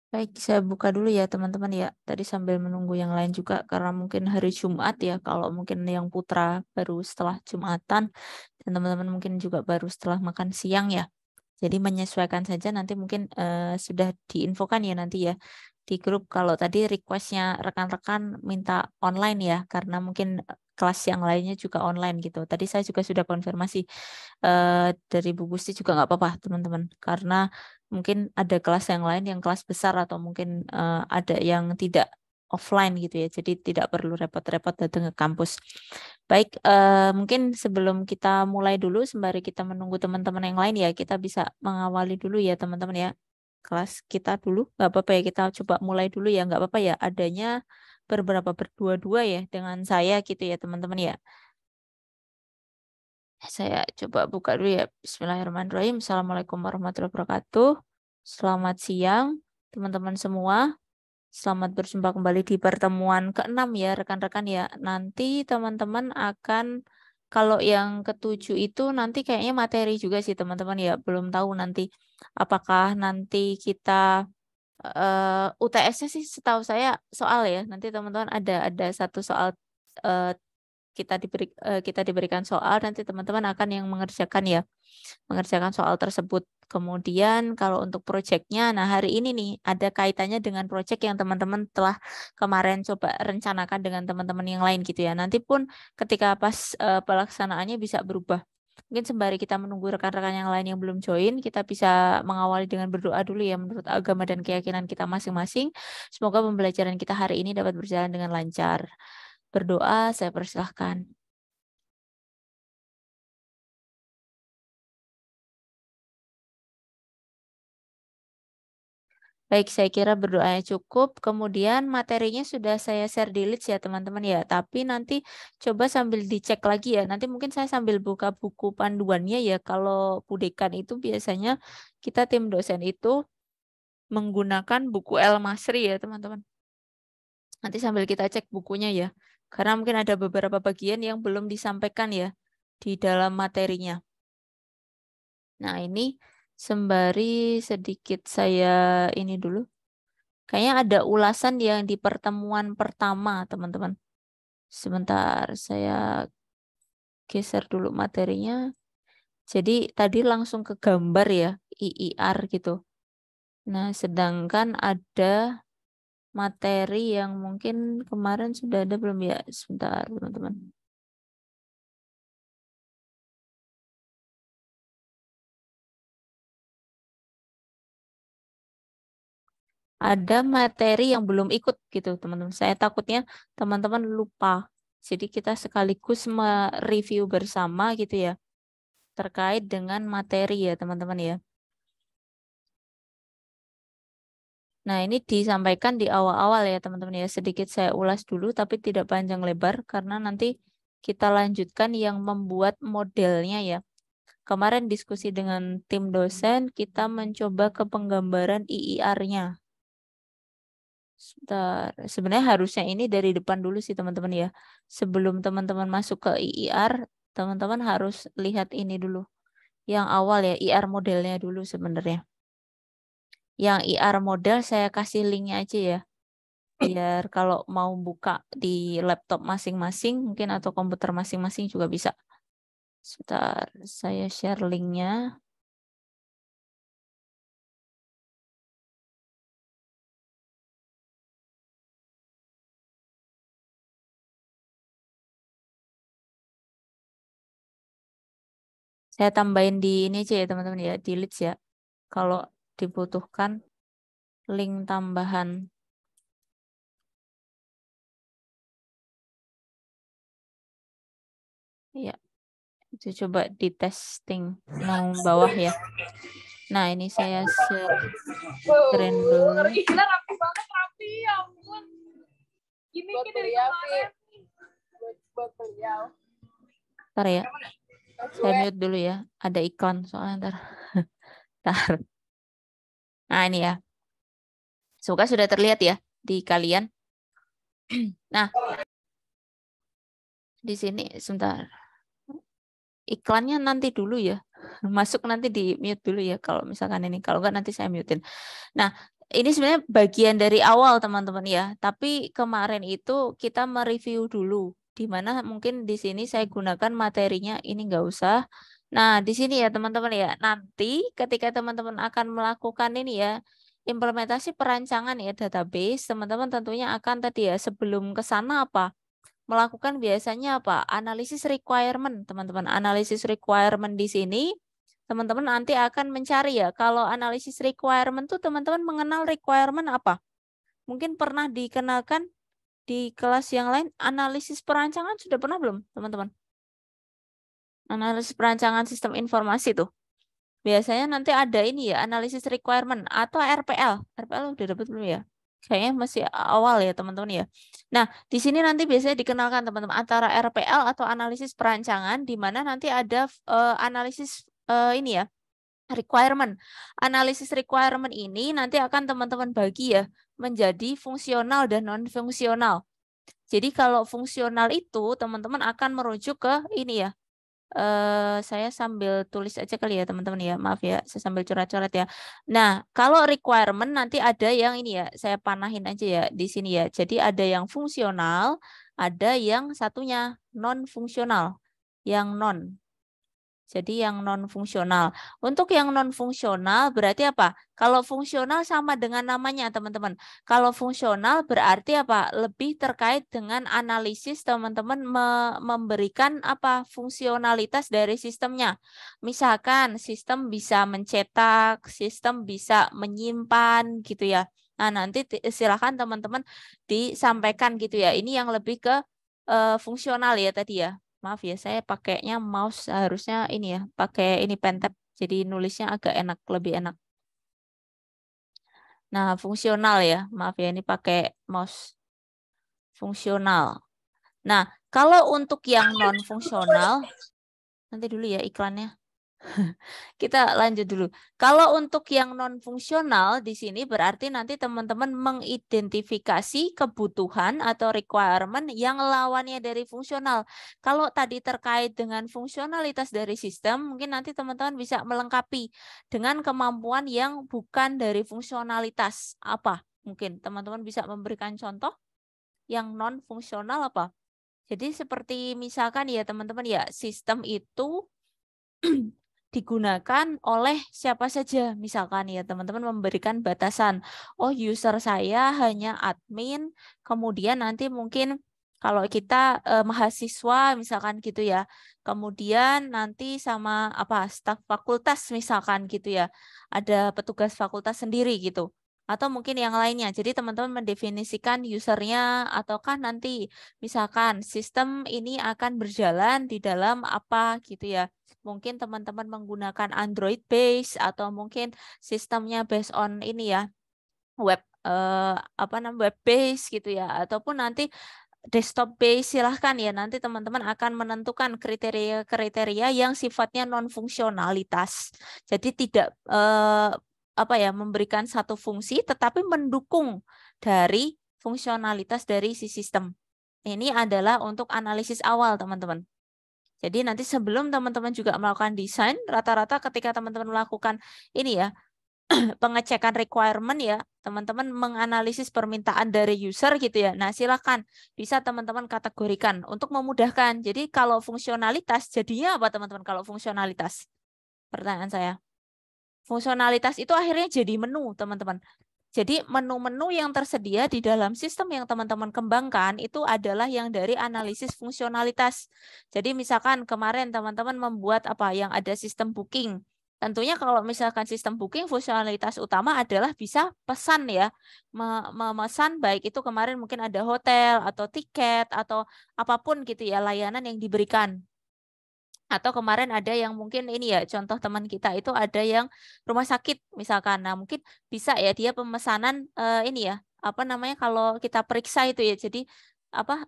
Baik, saya buka dulu ya teman-teman ya. Tadi sambil menunggu yang lain juga karena mungkin hari Jumat ya. Kalau mungkin yang putra baru setelah Jumatan dan teman-teman mungkin juga baru setelah makan siang ya. Jadi menyesuaikan saja nanti mungkin sudah diinfokan ya nanti ya di grup kalau tadi requestnya rekan-rekan minta online ya karena mungkin kelas yang lainnya juga online gitu. Tadi saya juga sudah konfirmasi dari Bu Gusti juga nggak apa-apa teman-teman karena mungkin ada kelas yang lain yang kelas besar atau mungkin ada yang tidak offline gitu ya. Jadi tidak perlu repot-repot datang ke kampus. Baik, mungkin sebelum kita mulai dulu sembari kita menunggu teman-teman yang lain ya, kita bisa mengawali dulu ya teman-teman ya. Kelas kita dulu, nggak apa-apa ya kita coba mulai dulu ya, nggak apa-apa ya. Adanya berdua-dua ya dengan saya gitu ya teman-teman ya. Saya coba buka dulu ya. Bismillahirrahmanirrahim. Assalamualaikum warahmatullahi wabarakatuh. Selamat siang, teman-teman semua. Selamat berjumpa kembali di pertemuan ke-6 ya, rekan-rekan ya. Nanti teman-teman akan, kalau yang ke-7 itu nanti kayaknya materi juga sih teman-teman ya. Belum tahu nanti apakah nanti kita UTS-nya sih setahu saya soal ya. Nanti teman-teman ada satu soal eh, kita diberikan soal nanti teman-teman akan yang mengerjakan ya, mengerjakan soal tersebut. Kemudian kalau untuk proyeknya, nah hari ini nih ada kaitannya dengan proyek yang teman-teman telah kemarin coba rencanakan dengan teman-teman yang lain gitu ya. Nanti pun ketika pas pelaksanaannya bisa berubah. Mungkin sembari kita menunggu rekan-rekan yang lain yang belum join, kita bisa mengawali dengan berdoa dulu ya menurut agama dan keyakinan kita masing-masing. Semoga pembelajaran kita hari ini dapat berjalan dengan lancar. Berdoa, saya persilahkan. Baik, saya kira berdoanya cukup. Kemudian materinya sudah saya share di Leads ya teman-teman ya. Tapi nanti coba sambil dicek lagi ya. Nanti mungkin saya sambil buka buku panduannya ya. Kalau Pudekan itu biasanya kita tim dosen itu menggunakan buku El Masri ya teman-teman. Nanti sambil kita cek bukunya ya. Karena mungkin ada beberapa bagian yang belum disampaikan ya di dalam materinya. Nah ini sembari sedikit saya ini dulu. Kayaknya ada ulasan yang di pertemuan pertama, teman-teman. Sebentar, saya geser dulu materinya. Jadi tadi langsung ke gambar ya, IIR gitu. Nah, sedangkan ada materi yang mungkin kemarin sudah ada belum ya? Sebentar, teman-teman. Ada materi yang belum ikut gitu, teman-teman. Saya takutnya teman-teman lupa. Jadi kita sekaligus mereview bersama gitu ya, terkait dengan materi ya, teman-teman ya. Nah, ini disampaikan di awal-awal ya, teman-teman ya. Sedikit saya ulas dulu, tapi tidak panjang lebar, karena nanti kita lanjutkan yang membuat modelnya ya. Kemarin diskusi dengan tim dosen, kita mencoba ke penggambaran IIR-nya. Sebentar. Sebenarnya harusnya ini dari depan dulu sih, teman-teman ya. Sebelum teman-teman masuk ke IIR, teman-teman harus lihat ini dulu. Yang awal ya, IR modelnya dulu sebenarnya. Yang IR model saya kasih linknya aja ya. Biar kalau mau buka di laptop masing-masing mungkin atau komputer masing-masing juga bisa. Sebentar, saya share linknya. Saya tambahin di ini aja ya teman-teman ya, di Leads ya. Kalau dibutuhkan link tambahan. Ya, itu coba di testing yang bawah ya. Nah, ini saya share dulu. Gila rapi banget, rapi ya ampun. Gini buat beliau sih. Buat beliau. Ntar ya. Saya mute dulu ya. Ada iklan soalnya ntar. Ntar. Nah, ini ya. Semoga sudah terlihat ya di kalian. Nah, di sini sebentar. Iklannya nanti dulu ya. Masuk nanti di mute dulu ya kalau misalkan ini. Kalau enggak nanti saya mutein. Nah, Ini sebenarnya bagian dari awal teman-teman ya, tapi kemarin itu kita mereview dulu, di mana mungkin di sini saya gunakan materinya ini nggak usah. Nah di sini ya teman-teman ya, nanti ketika teman-teman akan melakukan ini ya, implementasi perancangan ya database, teman-teman tentunya akan tadi ya sebelum ke sana apa? Melakukan biasanya apa? Analisis requirement teman-teman, analisis requirement di sini. Teman-teman nanti akan mencari ya, kalau analisis requirement tuh teman-teman mengenal requirement apa? Mungkin pernah dikenalkan di kelas yang lain, analisis perancangan sudah pernah belum teman-teman? Analisis perancangan sistem informasi tuh. Biasanya nanti ada ini ya, analisis requirement atau RPL. RPL udah dapat belum ya? Kayaknya masih awal ya teman-teman ya. Nah, di sini nanti biasanya dikenalkan teman-teman antara RPL atau analisis perancangan, di mana nanti ada analisis ini ya, requirement. Analisis requirement ini nanti akan teman-teman bagi ya menjadi fungsional dan non-fungsional. Jadi kalau fungsional itu teman-teman akan merujuk ke ini ya. Saya sambil tulis aja kali ya teman-teman ya. Maaf ya, saya sambil coret-coret ya. Nah, kalau requirement nanti ada yang ini ya, saya panahin aja ya di sini ya. Jadi ada yang fungsional, ada yang satunya non-fungsional. Yang non. Jadi yang non-fungsional. Untuk yang non-fungsional berarti apa? Kalau fungsional sama dengan namanya teman-teman. Kalau fungsional berarti apa? Lebih terkait dengan analisis teman-teman memberikan apa? Fungsionalitas dari sistemnya. Misalkan sistem bisa mencetak, sistem bisa menyimpan gitu ya. Nah, nanti silakan teman-teman disampaikan gitu ya. Ini yang lebih ke fungsional ya tadi ya. Maaf ya, saya pakainya mouse harusnya ini ya, pakai ini pen tab. Jadi nulisnya agak enak, lebih enak. Nah, fungsional ya. Maaf ya, ini pakai mouse fungsional. Nah, kalau untuk yang non fungsional, nanti dulu ya iklannya. Kita lanjut dulu. Kalau untuk yang non-fungsional di sini berarti nanti teman-teman mengidentifikasi kebutuhan atau requirement yang lawannya dari fungsional. Kalau tadi terkait dengan fungsionalitas dari sistem, mungkin nanti teman-teman bisa melengkapi dengan kemampuan yang bukan dari fungsionalitas. Apa? Mungkin teman-teman bisa memberikan contoh yang non-fungsional apa? Jadi seperti misalkan ya teman-teman ya, sistem itu digunakan oleh siapa saja. Misalkan ya teman-teman memberikan batasan, oh user saya hanya admin, kemudian nanti mungkin kalau kita mahasiswa misalkan gitu ya, kemudian nanti sama apa staf fakultas misalkan gitu ya, ada petugas fakultas sendiri gitu. Atau mungkin yang lainnya. Jadi teman-teman mendefinisikan usernya ataukah nanti misalkan sistem ini akan berjalan di dalam apa gitu ya. Mungkin teman-teman menggunakan Android base atau mungkin sistemnya based on ini ya web apa namanya web base gitu ya ataupun nanti desktop base silahkan ya nanti teman-teman akan menentukan kriteria-kriteria yang sifatnya non fungsionalitas. Jadi tidak apa ya memberikan satu fungsi tetapi mendukung dari fungsionalitas dari si sistem. Ini adalah untuk analisis awal teman-teman. Jadi nanti sebelum teman-teman juga melakukan desain, rata-rata ketika teman-teman melakukan ini ya, pengecekan requirement ya, teman-teman menganalisis permintaan dari user gitu ya. Nah, silakan bisa teman-teman kategorikan untuk memudahkan. Jadi kalau fungsionalitas, jadinya apa teman-teman kalau fungsionalitas? Pertanyaan saya. Fungsionalitas itu akhirnya jadi menu, teman-teman. Jadi menu-menu yang tersedia di dalam sistem yang teman-teman kembangkan itu adalah yang dari analisis fungsionalitas. Jadi misalkan kemarin teman-teman membuat apa yang ada sistem booking. Tentunya kalau misalkan sistem booking fungsionalitas utama adalah bisa pesan ya. Memesan baik itu kemarin mungkin ada hotel atau tiket atau apapun gitu ya layanan yang diberikan. Atau kemarin ada yang mungkin ini ya, contoh teman kita itu ada yang rumah sakit misalkan. Nah, mungkin bisa ya dia pemesanan ini ya, apa namanya kalau kita periksa itu ya. Jadi apa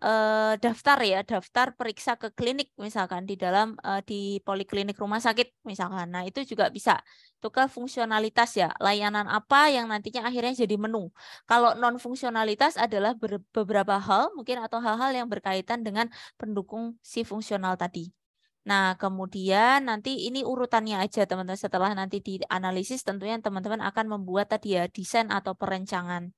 daftar ya, daftar periksa ke klinik misalkan di dalam di poliklinik rumah sakit misalkan. Nah, itu juga bisa. Itu kan fungsionalitas ya, layanan apa yang nantinya akhirnya jadi menu. Kalau non fungsionalitas adalah beberapa hal mungkin atau hal-hal yang berkaitan dengan pendukung si fungsional tadi. Nah, kemudian nanti ini urutannya aja teman-teman. Setelah nanti dianalisis tentunya teman-teman akan membuat tadi ya desain atau perencanaan.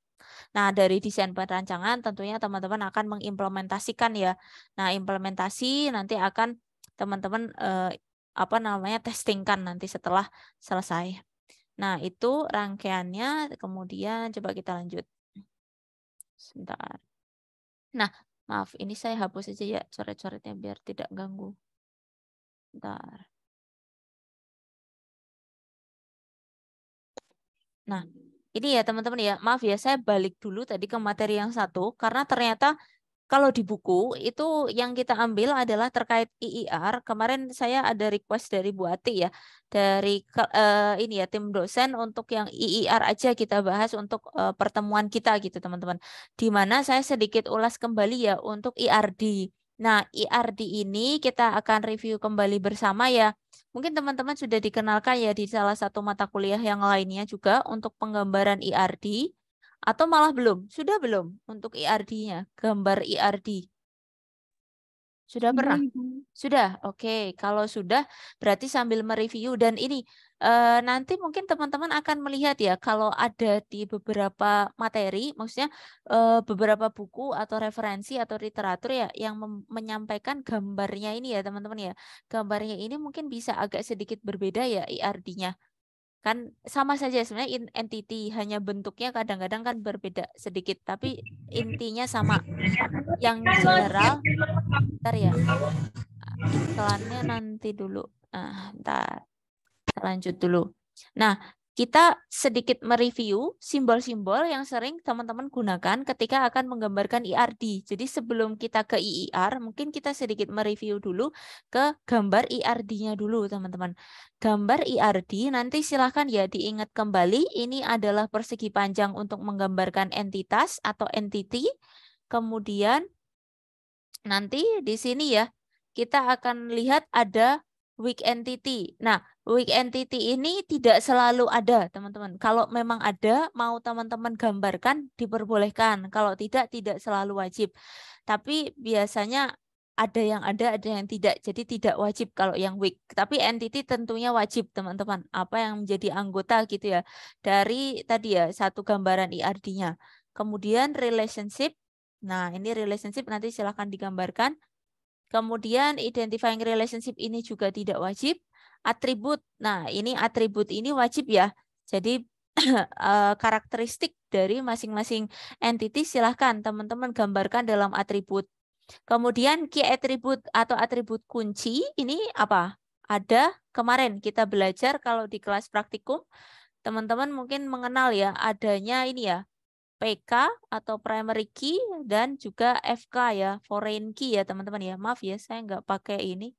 Nah, dari desain perancangan tentunya teman-teman akan mengimplementasikan ya. Nah, implementasi nanti akan teman-teman testingkan nanti setelah selesai. Nah, itu rangkaiannya. Kemudian coba kita lanjut. Sebentar. Nah, maaf, ini saya hapus aja ya coret-coretnya biar tidak ganggu. Bentar. Nah, ini ya teman-teman ya, maaf ya saya balik dulu tadi ke materi yang satu karena ternyata kalau di buku itu yang kita ambil adalah terkait IIR. Kemarin saya ada request dari Bu Ati ya, dari ini ya tim dosen untuk yang IIR aja kita bahas untuk pertemuan kita gitu teman-teman. Di mana saya sedikit ulas kembali ya untuk IRD. Nah, IRD ini kita akan review kembali bersama ya. Mungkin teman-teman sudah dikenalkan ya di salah satu mata kuliah yang lainnya juga untuk penggambaran IRD. Atau malah belum? Sudah belum untuk IRD-nya? Gambar IRD. Sudah pernah? Sudah. Oke, kalau sudah berarti sambil mereview dan ini nanti mungkin teman-teman akan melihat ya kalau ada di beberapa materi, maksudnya beberapa buku atau referensi atau literatur ya yang menyampaikan gambarnya ini ya teman-teman ya. Gambarnya ini mungkin bisa agak sedikit berbeda ya IRD-nya. Kan sama saja sebenarnya entity, hanya bentuknya kadang-kadang kan berbeda sedikit, tapi intinya sama. Yang general, ntar ya, iklannya nanti dulu. Nah, ntar lanjut dulu. Nah, kita sedikit mereview simbol-simbol yang sering teman-teman gunakan ketika akan menggambarkan IRD. Jadi sebelum kita ke IIR, mungkin kita sedikit mereview dulu ke gambar IRD-nya dulu, teman-teman. Gambar IRD nanti silahkan ya diingat kembali, ini adalah persegi panjang untuk menggambarkan entitas atau entity. Kemudian nanti di sini ya, kita akan lihat ada weak entity. Nah, weak entity ini tidak selalu ada, teman-teman. Kalau memang ada, mau teman-teman gambarkan, diperbolehkan. Kalau tidak, tidak selalu wajib. Tapi biasanya ada yang tidak. Jadi tidak wajib kalau yang weak. Tapi entity tentunya wajib, teman-teman. Apa yang menjadi anggota gitu ya. Dari tadi ya, satu gambaran IRD-nya. Kemudian relationship. Nah, ini relationship nanti silahkan digambarkan. Kemudian identifying relationship ini juga tidak wajib. Atribut. Nah, ini atribut ini wajib ya. Jadi karakteristik dari masing-masing entity silahkan teman-teman gambarkan dalam atribut. Kemudian key attribute atau atribut kunci ini apa? Ada kemarin kita belajar kalau di kelas praktikum teman-teman mungkin mengenal ya adanya ini ya PK atau primary key dan juga FK ya, foreign key ya teman-teman ya. Maaf ya, saya nggak pakai ini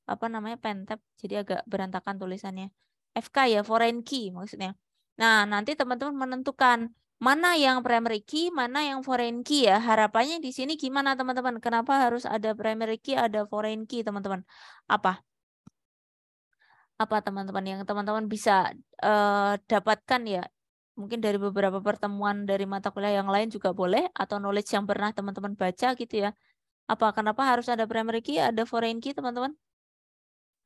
apa namanya pen tab, jadi agak berantakan tulisannya. FK ya, foreign key maksudnya. Nah, nanti teman-teman menentukan mana yang primary key, mana yang foreign key ya. Harapannya di sini gimana teman-teman? Kenapa harus ada primary key, ada foreign key teman-teman? Apa? Apa teman-teman yang teman-teman bisa dapatkan ya? Mungkin dari beberapa pertemuan dari mata kuliah yang lain juga boleh, atau knowledge yang pernah teman-teman baca gitu ya. Kenapa harus ada primary key, ada foreign key teman-teman?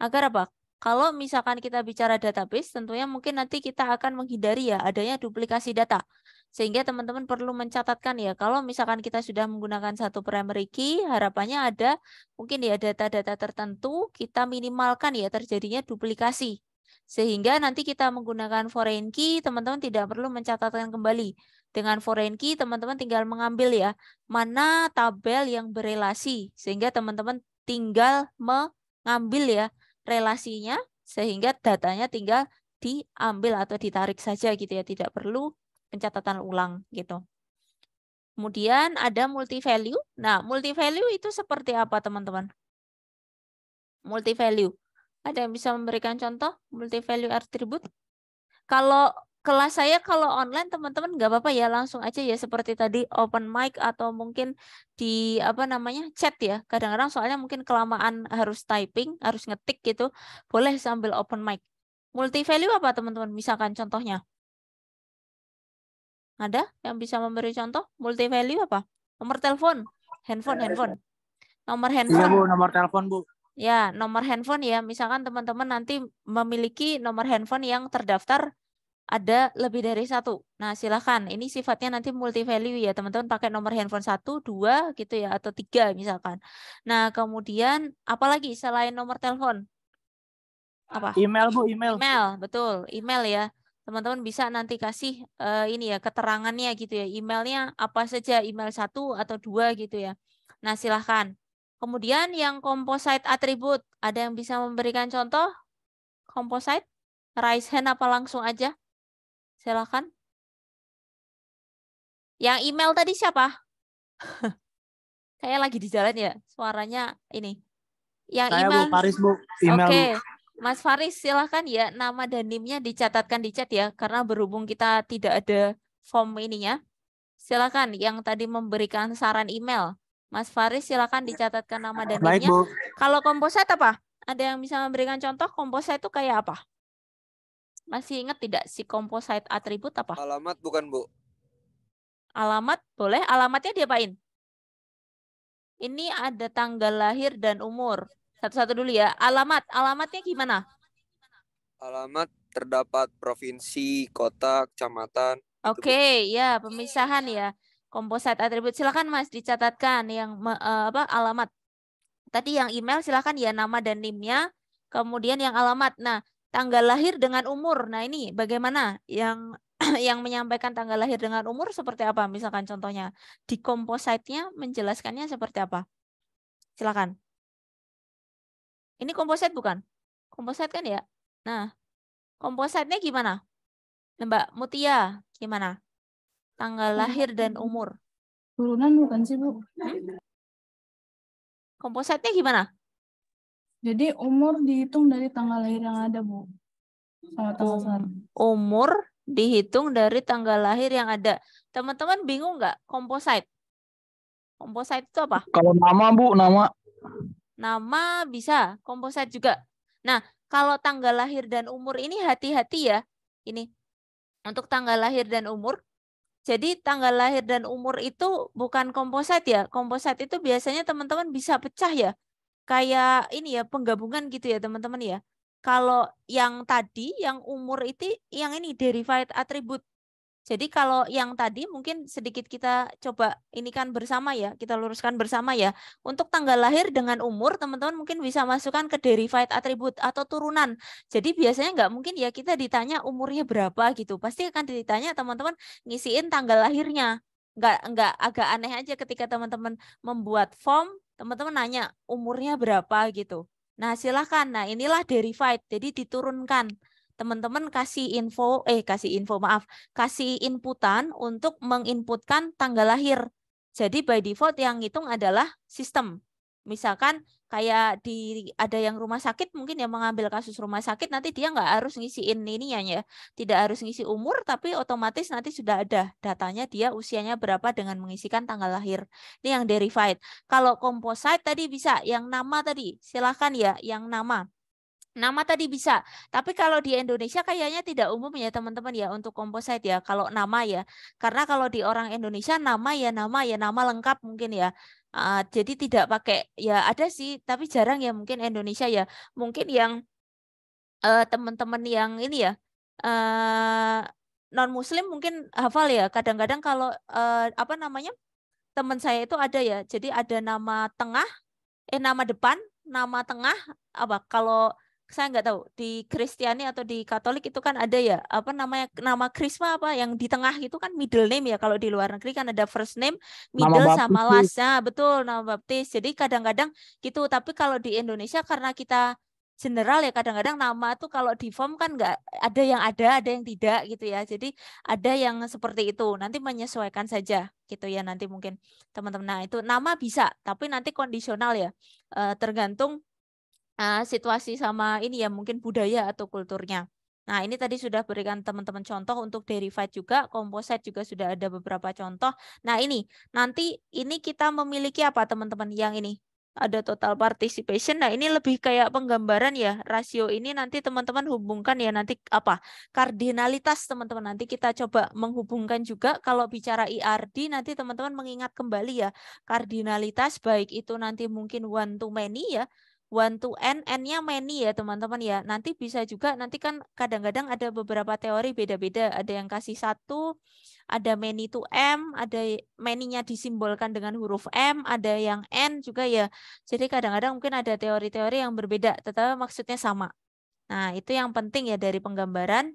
Agar apa? Kalau misalkan kita bicara database, tentunya mungkin nanti kita akan menghindari ya adanya duplikasi data. Sehingga teman-teman perlu mencatatkan ya, kalau misalkan kita sudah menggunakan satu primary key, harapannya ada mungkin ya data-data tertentu kita minimalkan ya terjadinya duplikasi. Sehingga nanti kita menggunakan foreign key, teman-teman tidak perlu mencatatkan kembali. Dengan foreign key, teman-teman tinggal mengambil ya, mana tabel yang berelasi. Sehingga teman-teman tinggal mengambil ya relasinya, sehingga datanya tinggal diambil atau ditarik saja gitu ya, tidak perlu pencatatan ulang gitu. Kemudian ada multi value. Nah, multi value itu seperti apa teman-teman? Multi value. Ada yang bisa memberikan contoh multi value attribute? Kalau kelas saya kalau online teman-teman nggak apa-apa ya, langsung aja ya seperti tadi open mic atau mungkin di chat ya. Kadang-kadang soalnya mungkin kelamaan harus typing, harus ngetik gitu, boleh sambil open mic. Multi value apa teman-teman? Misalkan contohnya. Ada yang bisa memberi contoh? Multi value apa? Nomor telepon, handphone. Nomor handphone. Iya Bu, nomor telepon Bu. Ya, nomor handphone ya. Misalkan teman-teman nanti memiliki nomor handphone yang terdaftar ada lebih dari satu. Nah, silakan. Ini sifatnya nanti multi value ya. Teman-teman pakai nomor handphone 1, 2 gitu ya, atau 3 misalkan. Nah, kemudian apalagi selain nomor telepon? Apa? Email, Bu, email. Email, betul. Email ya. Teman-teman bisa nanti kasih ini ya keterangannya gitu ya. Emailnya apa saja, email 1 atau 2 gitu ya. Nah, silahkan. Kemudian yang composite atribut, ada yang bisa memberikan contoh composite? Raise hand apa langsung aja? Silahkan. Yang email tadi siapa? Kayak lagi di jalan ya, suaranya ini. Yang Saya, email. Bu, Faris, Bu. Email, Oke. Bu. Mas Faris, silahkan ya nama dan NIM-nya dicatatkan di chat ya, karena berhubung kita tidak ada form ininya. Silakan yang tadi memberikan saran email. Mas Faris silakan dicatatkan nama dan Baik, NIM-nya. Bu. Kalau composite apa? Ada yang bisa memberikan contoh composite itu kayak apa? Masih ingat tidak si composite atribut apa? Alamat bukan, Bu? Alamat boleh, alamatnya diapain? Ini ada tanggal lahir dan umur. Satu-satu dulu ya. Alamatnya gimana? Alamat terdapat provinsi, kota, kecamatan. Oke, ya pemisahan ya. Composite atribut silakan Mas dicatatkan yang alamat. Tadi yang email silakan ya nama dan NIM-nya, kemudian yang alamat. Nah, tanggal lahir dengan umur. Nah, ini bagaimana yang yang menyampaikan tanggal lahir dengan umur seperti apa? Misalkan contohnya di composite-nya menjelaskannya seperti apa? Silakan. Ini composite bukan? Composite kan ya? Nah, composite-nya gimana? Mbak Mutia, gimana? Tanggal lahir dan umur. Turunan bukan sih, Bu? Composite-nya gimana? Jadi umur dihitung dari tanggal lahir yang ada, Bu. Sama tanggal sehari. Umur dihitung dari tanggal lahir yang ada. Teman-teman bingung nggak composite? Composite itu apa? Kalau nama, Bu, nama. Nama bisa, composite juga. Nah, kalau tanggal lahir dan umur ini hati-hati ya. Ini untuk tanggal lahir dan umur. Jadi tanggal lahir dan umur itu bukan composite ya. Composite itu biasanya teman-teman bisa pecah ya. Kayak ini ya penggabungan gitu ya teman-teman ya. Kalau yang tadi yang umur itu yang ini derived attribute. Jadi kalau yang tadi mungkin sedikit kita coba ini kan bersama ya, kita luruskan bersama ya. Untuk tanggal lahir dengan umur teman-teman mungkin bisa masukkan ke derived attribute atau turunan. Jadi biasanya nggak mungkin ya kita ditanya umurnya berapa gitu. Pasti akan ditanya teman-teman ngisiin tanggal lahirnya. Nggak agak aneh aja ketika teman-teman membuat form, teman-teman nanya umurnya berapa gitu. Nah, silakan. Nah, inilah derived. Jadi diturunkan. Teman-teman kasih inputan untuk menginputkan tanggal lahir. Jadi by default yang ngitung adalah sistem. Misalkan kayak ada yang rumah sakit mungkin yang mengambil kasus rumah sakit nanti dia nggak harus ngisiin ininya ya. Tidak harus ngisi umur tapi otomatis nanti sudah ada datanya dia usianya berapa dengan mengisikan tanggal lahir. Ini yang derived. Kalau composite tadi bisa yang nama tadi. Silakan ya yang nama. Nama tadi bisa, tapi kalau di Indonesia kayaknya tidak umum ya teman-teman ya untuk composite ya. Kalau nama ya, karena kalau di orang Indonesia nama lengkap mungkin ya. Jadi tidak pakai ya ada sih, tapi jarang ya mungkin Indonesia ya. Mungkin yang teman-teman yang ini ya non Muslim mungkin hafal ya. Kadang-kadang kalau apa namanya teman saya itu ada ya. Jadi ada nama tengah, nama depan, nama tengah apa kalau saya nggak tahu di Kristiani atau di Katolik itu kan ada ya apa namanya nama krisma apa yang di tengah itu kan middle name ya kalau di luar negeri kan ada first name, middle sama last. Nah, betul nama baptis. Jadi kadang-kadang gitu tapi kalau di Indonesia karena kita general ya kadang-kadang nama tuh kalau di form kan nggak ada yang tidak gitu ya. Jadi ada yang seperti itu. Nanti menyesuaikan saja gitu ya nanti mungkin teman-teman. Nah, itu nama bisa tapi nanti kondisional ya. Tergantung situasi sama ini ya mungkin budaya atau kulturnya. Nah, ini tadi sudah berikan teman-teman contoh untuk derived juga, composite juga sudah ada beberapa contoh. Nah, ini nanti ini kita memiliki apa teman-teman yang ini? Ada total participation. Nah, ini lebih kayak penggambaran ya. Rasio ini nanti teman-teman hubungkan ya nanti apa? Kardinalitas teman-teman. Nanti kita coba menghubungkan juga kalau bicara IRD nanti teman-teman mengingat kembali ya. Kardinalitas baik itu nanti mungkin one to many ya. one to n, n-nya many ya teman-teman ya. Nanti bisa juga, nanti kan kadang-kadang ada beberapa teori beda-beda. Ada yang kasih 1, ada many to m, ada many-nya disimbolkan dengan huruf m, ada yang n juga ya. Jadi kadang-kadang mungkin ada teori-teori yang berbeda, tetapi maksudnya sama. Nah, itu yang penting ya dari penggambaran.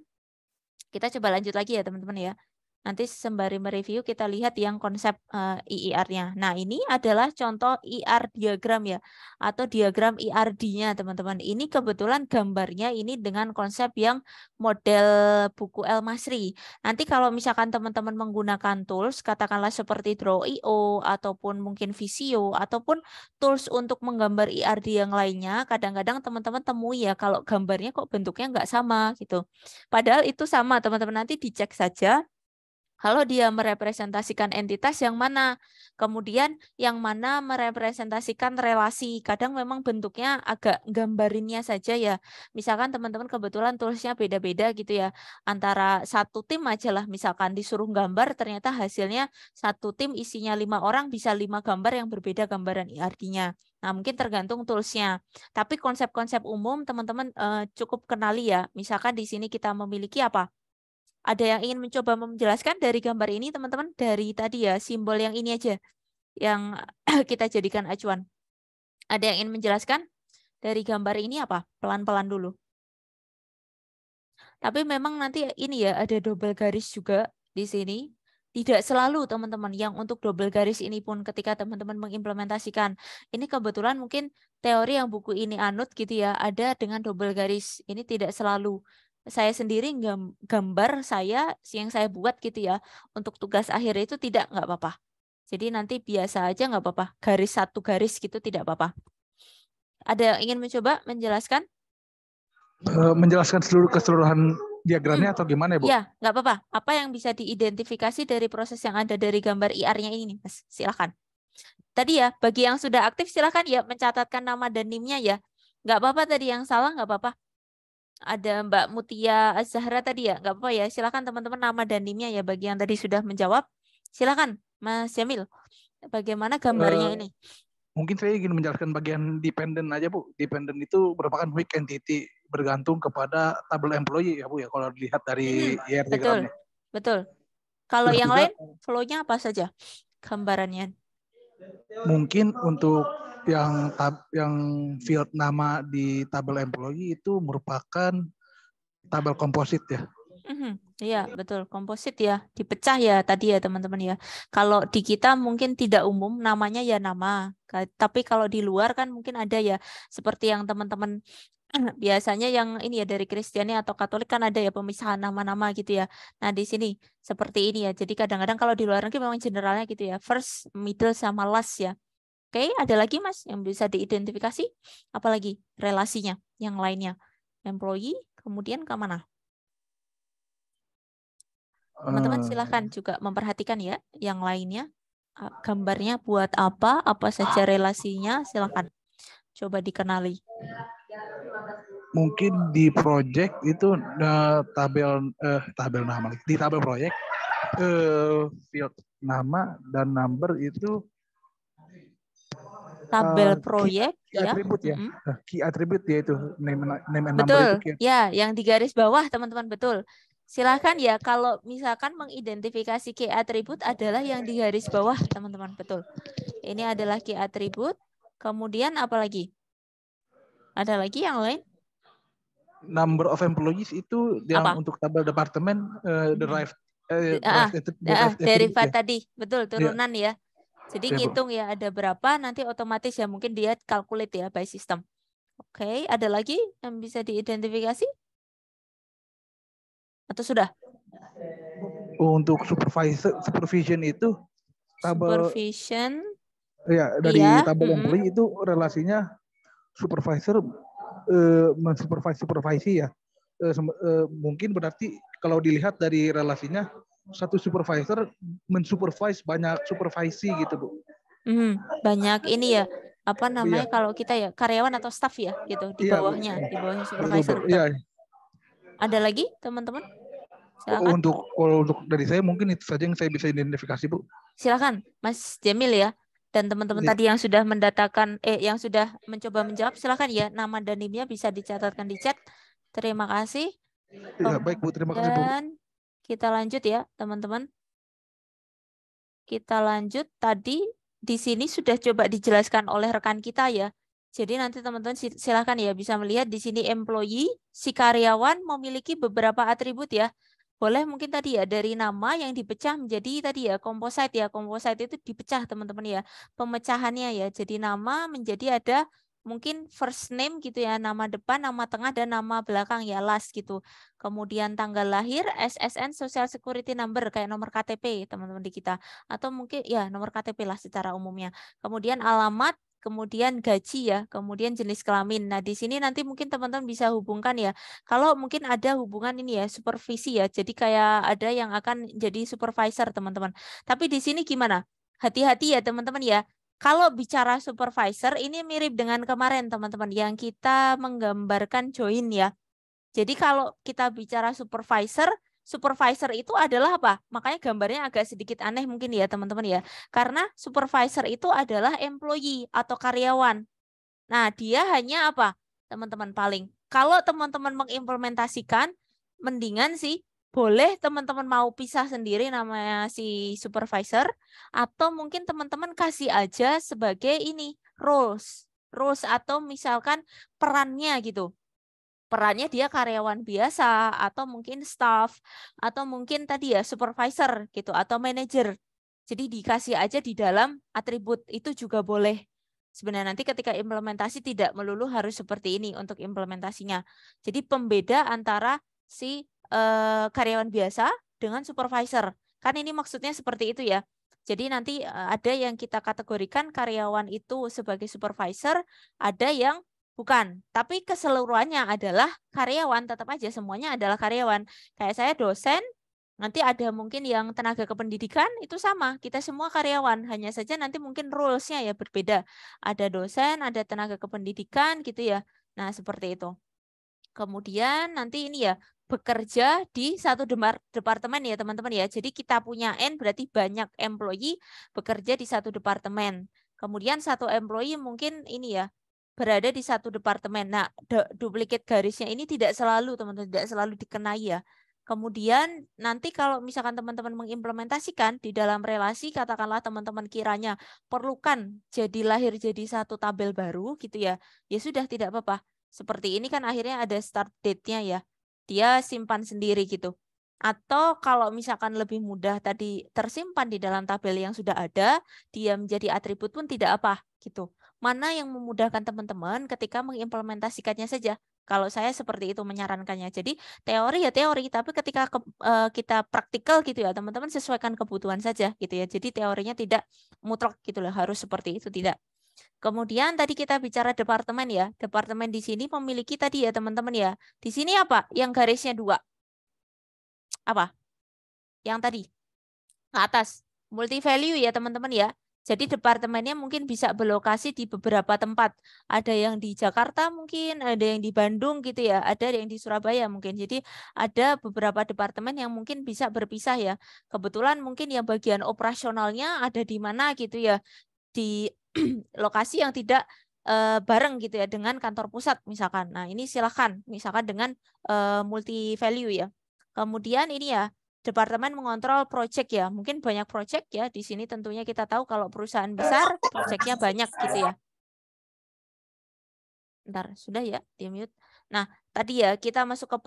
Kita coba lanjut lagi ya teman-teman ya. Nanti sembari mereview kita lihat yang konsep IIR-nya. Nah, ini adalah contoh IR diagram ya, atau diagram IRD-nya teman-teman. Ini kebetulan gambarnya ini dengan konsep yang model buku El Masri. Nanti kalau misalkan teman-teman menggunakan tools, katakanlah seperti Draw.io, ataupun mungkin Visio, ataupun tools untuk menggambar IRD yang lainnya, kadang-kadang teman-teman temui ya, kalau gambarnya kok bentuknya nggak sama gitu. Padahal itu sama teman-teman, nanti dicek saja. Kalau dia merepresentasikan entitas yang mana, kemudian yang mana merepresentasikan relasi. Kadang memang bentuknya agak gambarinnya saja ya. Misalkan teman-teman kebetulan tulisnya beda-beda gitu ya. Antara satu tim aja lah, misalkan disuruh gambar, ternyata hasilnya satu tim isinya 5 orang bisa 5 gambar yang berbeda gambaran IRD-nya. Nah, mungkin tergantung toolsnya. Tapi konsep-konsep umum teman-teman cukup kenali ya. Misalkan di sini kita memiliki apa? Ada yang ingin mencoba menjelaskan dari gambar ini, teman-teman? Dari tadi ya, simbol yang ini aja, yang kita jadikan acuan. Ada yang ingin menjelaskan dari gambar ini apa? Pelan-pelan dulu. Tapi memang nanti ini ya, ada double garis juga di sini. Tidak selalu teman-teman yang untuk double garis ini pun ketika teman-teman mengimplementasikan. Ini kebetulan mungkin teori yang buku ini anut gitu ya, ada dengan double garis. Ini tidak selalu. Saya sendiri gambar yang saya buat gitu ya, untuk tugas akhir itu nggak apa-apa. Jadi nanti biasa aja nggak apa-apa. Garis satu garis gitu tidak apa-apa. Ada yang ingin mencoba menjelaskan? Menjelaskan keseluruhan diagramnya atau gimana ya, Bu? Ya, nggak apa-apa. Apa yang bisa diidentifikasi dari proses yang ada dari gambar IR-nya ini, Mas? Silakan. Tadi ya, bagi yang sudah aktif silakan ya mencatatkan nama dan NIM-nya ya. Nggak apa-apa tadi, yang salah nggak apa-apa. Ada Mbak Mutia Azhara tadi ya, nggak apa-apa ya. Silakan teman-teman nama dan NIM-nya ya bagi yang tadi sudah menjawab. Silakan, Mas Jamil. Bagaimana gambarnya ini? Mungkin saya ingin menjelaskan bagian dependent aja, Bu. Dependent itu merupakan weak entity bergantung kepada tabel employee ya, Bu ya, kalau dilihat dari IR diagramnya. Betul. Kalau Terus yang juga, lain, flow-nya apa saja gambarannya? mungkin untuk yang field nama di tabel employee itu merupakan tabel komposit ya. Iya, betul. Komposit ya, dipecah ya tadi ya teman-teman ya. Kalau di kita mungkin tidak umum, namanya ya nama. Tapi kalau di luar kan mungkin ada ya, seperti yang teman-teman biasanya yang ini ya dari Kristiani atau Katolik kan ada ya pemisahan nama-nama gitu ya. Nah di sini seperti ini ya. Jadi kadang-kadang kalau di luar negeri memang generalnya gitu ya. First, middle, sama last ya. Oke, ada lagi Mas yang bisa diidentifikasi? Apalagi relasinya yang lainnya? Employee, kemudian ke mana? Teman-teman silahkan juga memperhatikan ya yang lainnya. Gambarnya buat apa saja relasinya, silahkan. Coba dikenali. Mungkin di project itu tabel nama. Di tabel project, field nama dan number itu Tabel proyek key ya. attribute ya. Key attribute ya itu name and number Betul. itu key. Ya, yang di garis bawah teman-teman betul. Silahkan ya kalau misalkan mengidentifikasi key attribute adalah yang di garis bawah teman-teman betul. Ini adalah key attribute. Kemudian apa lagi? Ada lagi yang lain? Number of employees itu yang untuk tabel departemen derived derivat tadi. Betul, turunan ya. Jadi ngitung ya ada berapa, nanti otomatis ya mungkin dia calculate ya by system. Oke, ada lagi yang bisa diidentifikasi? Atau sudah? Untuk supervision itu tabel supervision ya dari tabel employee itu relasinya supervisor mensupervisi ya. Mungkin berarti kalau dilihat dari relasinya satu supervisor mensupervise banyak supervisi gitu, Bu. Banyak ini ya, apa namanya kalau kita ya karyawan atau staff ya gitu di bawahnya, di bawahnya supervisor. Betul. Ada lagi teman-teman? Silakan. Untuk dari saya mungkin itu saja yang saya bisa identifikasi, Bu. Silakan Mas Jamil ya. Dan teman-teman Ya. tadi yang sudah mendatakan, yang sudah mencoba menjawab, silakan ya, nama dan NIM-nya bisa dicatatkan di chat. Terima kasih. Ya, baik Bu, terima kasih Bu. Dan kita lanjut ya, teman-teman. Kita lanjut, tadi di sini sudah coba dijelaskan oleh rekan kita ya. Jadi nanti teman-teman silakan ya bisa melihat di sini employee, si karyawan memiliki beberapa atribut ya. Boleh mungkin tadi ya dari nama yang dipecah menjadi tadi ya composite ya. Composite itu dipecah teman-teman ya. Pemecahannya ya. Jadi nama menjadi ada mungkin first name gitu ya, nama depan, nama tengah, dan nama belakang ya, last gitu. Kemudian tanggal lahir, SSN, Social Security Number kayak nomor KTP teman-teman di kita. Atau mungkin ya nomor KTP lah secara umumnya. Kemudian alamat, kemudian gaji ya, kemudian jenis kelamin. Nah, di sini nanti mungkin teman-teman bisa hubungkan ya. Kalau mungkin ada hubungan ini ya, supervisi ya. Jadi kayak ada yang akan jadi supervisor teman-teman. Tapi di sini gimana? Hati-hati ya teman-teman ya. Kalau bicara supervisor ini mirip dengan kemarin teman-teman yang kita menggambarkan join ya. Jadi kalau kita bicara supervisor, supervisor itu adalah apa? Makanya gambarnya agak sedikit aneh mungkin ya teman-teman ya. Karena supervisor itu adalah employee atau karyawan. Nah, dia hanya apa? Teman-teman paling. Kalau teman-teman mengimplementasikan, mendingan sih boleh teman-teman mau pisah sendiri namanya si supervisor, atau mungkin teman-teman kasih aja sebagai ini, roles. Roles atau misalkan perannya gitu. Perannya dia karyawan biasa atau mungkin staff atau mungkin tadi ya supervisor gitu atau manager. Jadi dikasih aja di dalam atribut itu juga boleh. Sebenarnya nanti ketika implementasi tidak melulu harus seperti ini untuk implementasinya. Jadi pembeda antara si karyawan biasa dengan supervisor. Kan ini maksudnya seperti itu ya. Jadi nanti ada yang kita kategorikan karyawan itu sebagai supervisor, ada yang bukan, tapi keseluruhannya adalah karyawan, tetap aja semuanya adalah karyawan. Kayak saya dosen, nanti ada mungkin yang tenaga kependidikan, itu sama, kita semua karyawan, hanya saja nanti mungkin rules-nya ya berbeda. Ada dosen, ada tenaga kependidikan gitu ya. Nah, seperti itu. Kemudian nanti ini ya, bekerja di satu departemen ya teman-teman ya. Jadi kita punya N berarti banyak employee bekerja di satu departemen. Kemudian satu employee mungkin ini ya, berada di satu departemen. Nah, duplikat garisnya ini tidak selalu teman-teman, tidak selalu dikenai ya. Kemudian nanti kalau misalkan teman-teman mengimplementasikan di dalam relasi, katakanlah teman-teman kiranya perlukan jadi lahir jadi satu tabel baru gitu ya. Ya sudah tidak apa-apa. Seperti ini kan akhirnya ada start date-nya ya. Dia simpan sendiri gitu. Atau kalau misalkan lebih mudah tadi tersimpan di dalam tabel yang sudah ada, dia menjadi atribut pun tidak apa gitu. Mana yang memudahkan teman-teman ketika mengimplementasikannya saja. Kalau saya seperti itu menyarankannya. Jadi teori ya teori, tapi ketika kita praktikal gitu ya, teman-teman sesuaikan kebutuhan saja gitu ya. Jadi teorinya tidak mutlak gitu lah, harus seperti itu tidak. Kemudian tadi kita bicara departemen ya. Departemen di sini memiliki tadi ya teman-teman ya. Di sini apa? Yang garisnya 2. Apa? Yang tadi. Ke atas. Multi value ya teman-teman ya. Jadi departemennya mungkin bisa berlokasi di beberapa tempat. Ada yang di Jakarta mungkin, ada yang di Bandung gitu ya, ada yang di Surabaya mungkin. Jadi ada beberapa departemen yang mungkin bisa berpisah ya. Kebetulan mungkin yang bagian operasionalnya ada di mana gitu ya. Di lokasi yang tidak bareng gitu ya dengan kantor pusat misalkan. Nah, ini silakan misalkan dengan multi value ya. Kemudian ini ya, departemen mengontrol project ya. Mungkin banyak project ya. Di sini tentunya kita tahu kalau perusahaan besar, projectnya banyak gitu ya. Bentar, sudah ya, di mute. Nah, tadi ya kita masuk ke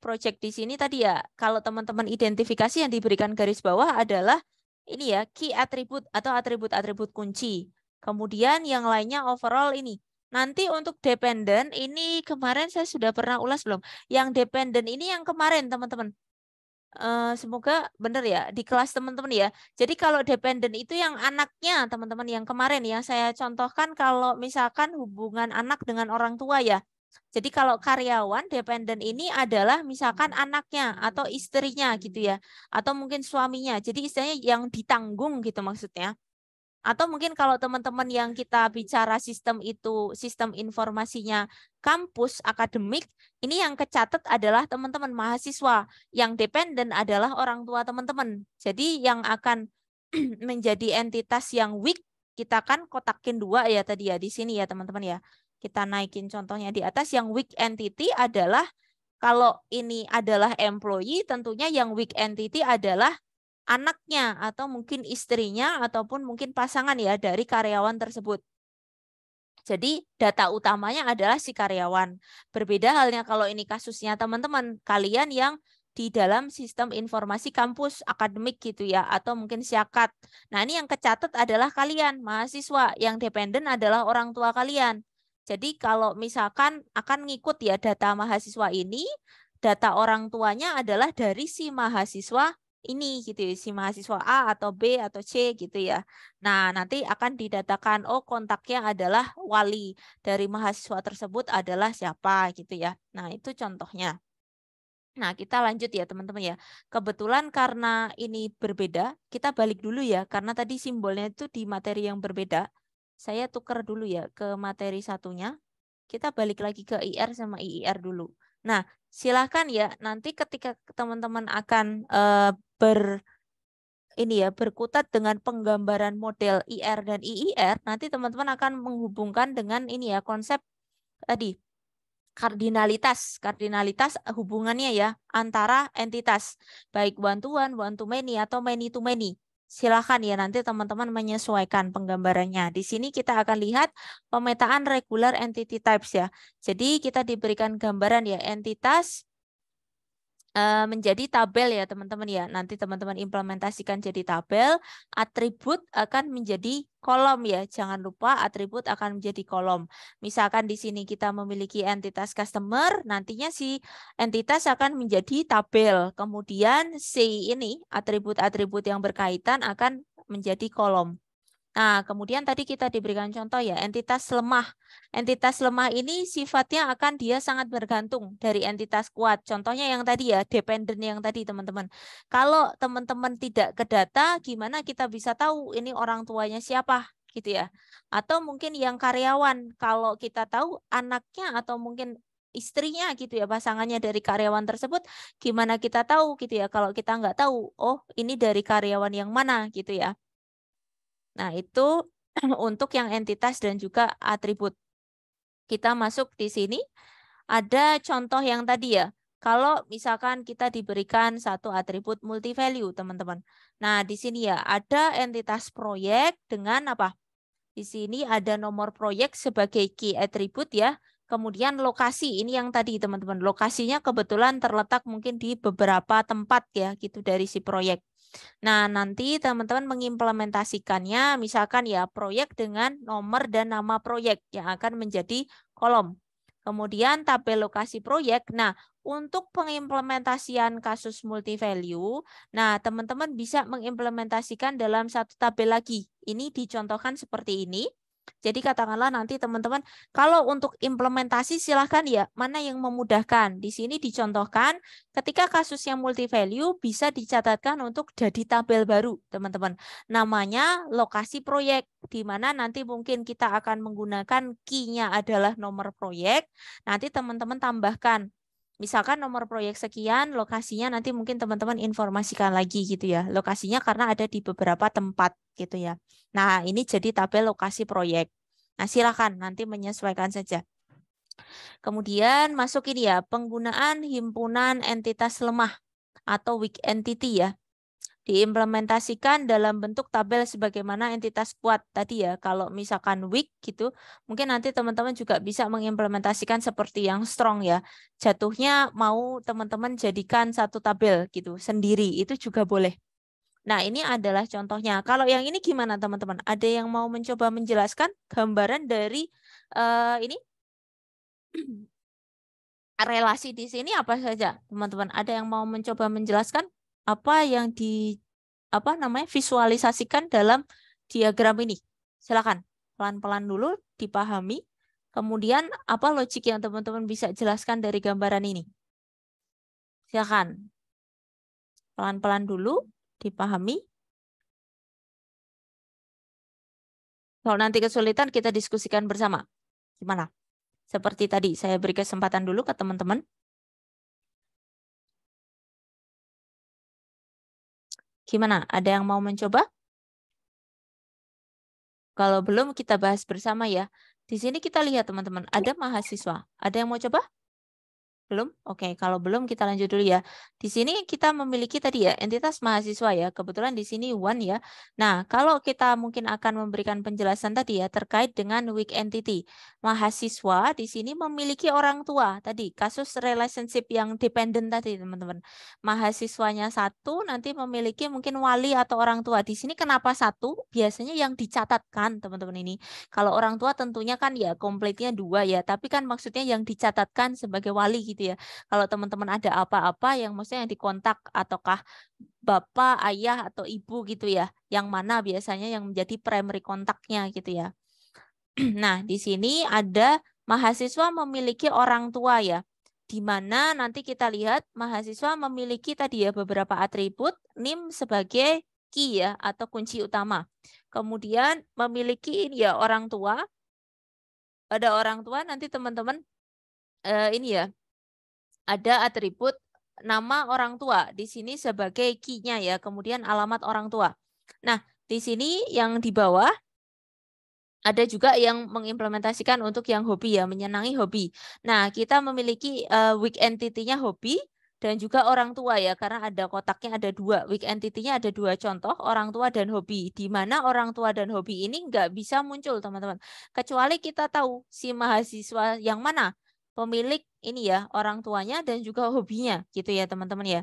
project di sini tadi ya, kalau teman-teman identifikasi yang diberikan garis bawah adalah ini ya, key attribute atau atribut-atribut kunci. Kemudian yang lainnya overall ini. Nanti untuk dependent ini kemarin saya sudah pernah ulas belum? Yang dependent ini yang kemarin teman-teman. Semoga benar ya di kelas teman-teman ya. Jadi kalau dependent itu yang anaknya teman-teman yang kemarin yang saya contohkan kalau misalkan hubungan anak dengan orang tua ya. Jadi kalau karyawan dependent ini adalah misalkan anaknya atau istrinya gitu ya. Atau mungkin suaminya. Jadi istilahnya yang ditanggung gitu maksudnya. Atau mungkin kalau teman-teman yang kita bicara sistem itu, sistem informasinya kampus akademik, ini yang kecatat adalah teman-teman mahasiswa. Yang dependen adalah orang tua teman-teman. Jadi yang akan menjadi entitas yang weak kita kan kotakin 2 ya tadi ya di sini ya teman-teman ya. Kita naikin contohnya di atas. Yang weak entity adalah kalau ini adalah employee, tentunya yang weak entity adalah anaknya atau mungkin istrinya ataupun mungkin pasangan ya dari karyawan tersebut. Jadi data utamanya adalah si karyawan. Berbeda halnya kalau ini kasusnya teman-teman, kalian yang di dalam sistem informasi kampus akademik gitu ya, atau mungkin Syakat. Nah ini yang kecatat adalah kalian, mahasiswa. Yang dependen adalah orang tua kalian. Jadi kalau misalkan akan ngikut ya data mahasiswa ini, data orang tuanya adalah dari si mahasiswa ini gitu ya, si mahasiswa A atau B atau C gitu ya. Nah, nanti akan didatakan oh kontaknya adalah wali dari mahasiswa tersebut adalah siapa gitu ya. Nah, itu contohnya. Nah, kita lanjut ya teman-teman ya. Kebetulan karena ini berbeda, kita balik dulu ya karena tadi simbolnya itu di materi yang berbeda. Saya tukar dulu ya ke materi satunya. Kita balik lagi ke IR sama IIR dulu. Nah, silakan ya nanti ketika teman-teman akan berkutat dengan penggambaran model IR dan IIR, nanti teman-teman akan menghubungkan dengan ini ya konsep tadi kardinalitas hubungannya ya antara entitas baik one to many atau many to many. Silakan ya nanti teman-teman menyesuaikan penggambarannya. Di sini kita akan lihat pemetaan regular entity types ya. Jadi kita diberikan gambaran ya entitas menjadi tabel ya teman-teman ya. Nanti teman-teman implementasikan jadi tabel, atribut akan menjadi kolom ya. Jangan lupa atribut akan menjadi kolom. Misalkan di sini kita memiliki entitas customer, nantinya si entitas akan menjadi tabel. Kemudian si ini atribut-atribut yang berkaitan akan menjadi kolom. Nah, kemudian tadi kita diberikan contoh ya, entitas lemah. Entitas lemah ini sifatnya akan dia sangat bergantung dari entitas kuat. Contohnya yang tadi ya, dependent yang tadi teman-teman. Kalau teman-teman tidak ke data, gimana kita bisa tahu ini orang tuanya siapa gitu ya. Atau mungkin yang karyawan, kalau kita tahu anaknya atau mungkin istrinya gitu ya, pasangannya dari karyawan tersebut, gimana kita tahu gitu ya. Kalau kita nggak tahu, oh ini dari karyawan yang mana gitu ya. Nah, itu untuk yang entitas dan juga atribut. Kita masuk di sini. Ada contoh yang tadi ya. Kalau misalkan kita diberikan satu atribut multi value, teman-teman. Nah, di sini ya ada entitas proyek dengan apa? Di sini ada nomor proyek sebagai key attribute ya. Kemudian lokasi, ini yang tadi teman-teman. Lokasinya kebetulan terletak mungkin di beberapa tempat ya gitu dari si proyek. Nah, nanti teman-teman mengimplementasikannya, misalkan ya proyek dengan nomor dan nama proyek yang akan menjadi kolom. Kemudian tabel lokasi proyek. Nah, untuk pengimplementasian kasus multi value, nah teman-teman bisa mengimplementasikan dalam satu tabel lagi. Ini dicontohkan seperti ini. Jadi katakanlah nanti teman-teman kalau untuk implementasi silahkan ya mana yang memudahkan. Di sini dicontohkan ketika kasus yang multi value bisa dicatatkan untuk jadi tabel baru teman-teman. Namanya lokasi proyek di mana nanti mungkin kita akan menggunakan key-nya adalah nomor proyek. Nanti teman-teman tambahkan misalkan nomor proyek sekian, lokasinya nanti mungkin teman-teman informasikan lagi gitu ya. Lokasinya karena ada di beberapa tempat gitu ya. Nah, ini jadi tabel lokasi proyek. Nah, silakan nanti menyesuaikan saja. Kemudian masuk ini ya, penggunaan himpunan entitas lemah atau weak entity ya. Diimplementasikan dalam bentuk tabel sebagaimana entitas kuat tadi ya. Kalau misalkan weak gitu, mungkin nanti teman-teman juga bisa mengimplementasikan seperti yang strong ya. Jatuhnya mau teman-teman jadikan satu tabel gitu sendiri, itu juga boleh. Nah, ini adalah contohnya. Kalau yang ini gimana teman-teman? Ada yang mau mencoba menjelaskan gambaran dari ini relasi di sini apa saja, teman-teman? Ada yang mau mencoba menjelaskan apa yang visualisasikan dalam diagram ini? Silakan, pelan-pelan dulu dipahami. Kemudian apa logik yang teman-teman bisa jelaskan dari gambaran ini? Silakan, pelan-pelan dulu dipahami. Kalau nanti kesulitan kita diskusikan bersama. Gimana? Seperti tadi, saya beri kesempatan dulu ke teman-teman. Gimana? Ada yang mau mencoba? Kalau belum kita bahas bersama ya. Di sini kita lihat teman-teman, ada mahasiswa. Ada yang mau coba? Belum? Oke, kalau belum kita lanjut dulu ya. Di sini kita memiliki tadi ya entitas mahasiswa ya. Kebetulan di sini one ya. Nah, kalau kita mungkin akan memberikan penjelasan tadi ya terkait dengan weak entity. Mahasiswa di sini memiliki orang tua tadi, kasus relationship yang dependent tadi teman-teman. Mahasiswanya satu nanti memiliki mungkin wali atau orang tua. Di sini kenapa satu? Biasanya yang dicatatkan teman-teman ini. Kalau orang tua tentunya kan ya komplitnya dua ya, tapi kan maksudnya yang dicatatkan sebagai wali gitu ya. Kalau teman-teman ada apa-apa yang maksudnya yang dikontak ataukah bapak, ayah atau ibu gitu ya, yang mana biasanya yang menjadi primary kontaknya gitu ya. Nah, di sini ada mahasiswa memiliki orang tua ya, di mana nanti kita lihat mahasiswa memiliki tadi ya beberapa atribut NIM sebagai key ya atau kunci utama. Kemudian memiliki ini ya orang tua. Ada orang tua nanti teman-teman ini ya ada atribut nama orang tua di sini sebagai key-nya ya, kemudian alamat orang tua. Nah, di sini yang di bawah ada juga yang mengimplementasikan untuk yang hobi ya, menyenangi hobi. Nah, kita memiliki weak entity-nya hobi dan juga orang tua ya, karena ada kotaknya ada dua. Weak entity-nya ada dua contoh, orang tua dan hobi. Di mana orang tua dan hobi ini nggak bisa muncul teman-teman. Kecuali kita tahu si mahasiswa yang mana pemilik ini ya, orang tuanya dan juga hobinya gitu ya teman-teman ya.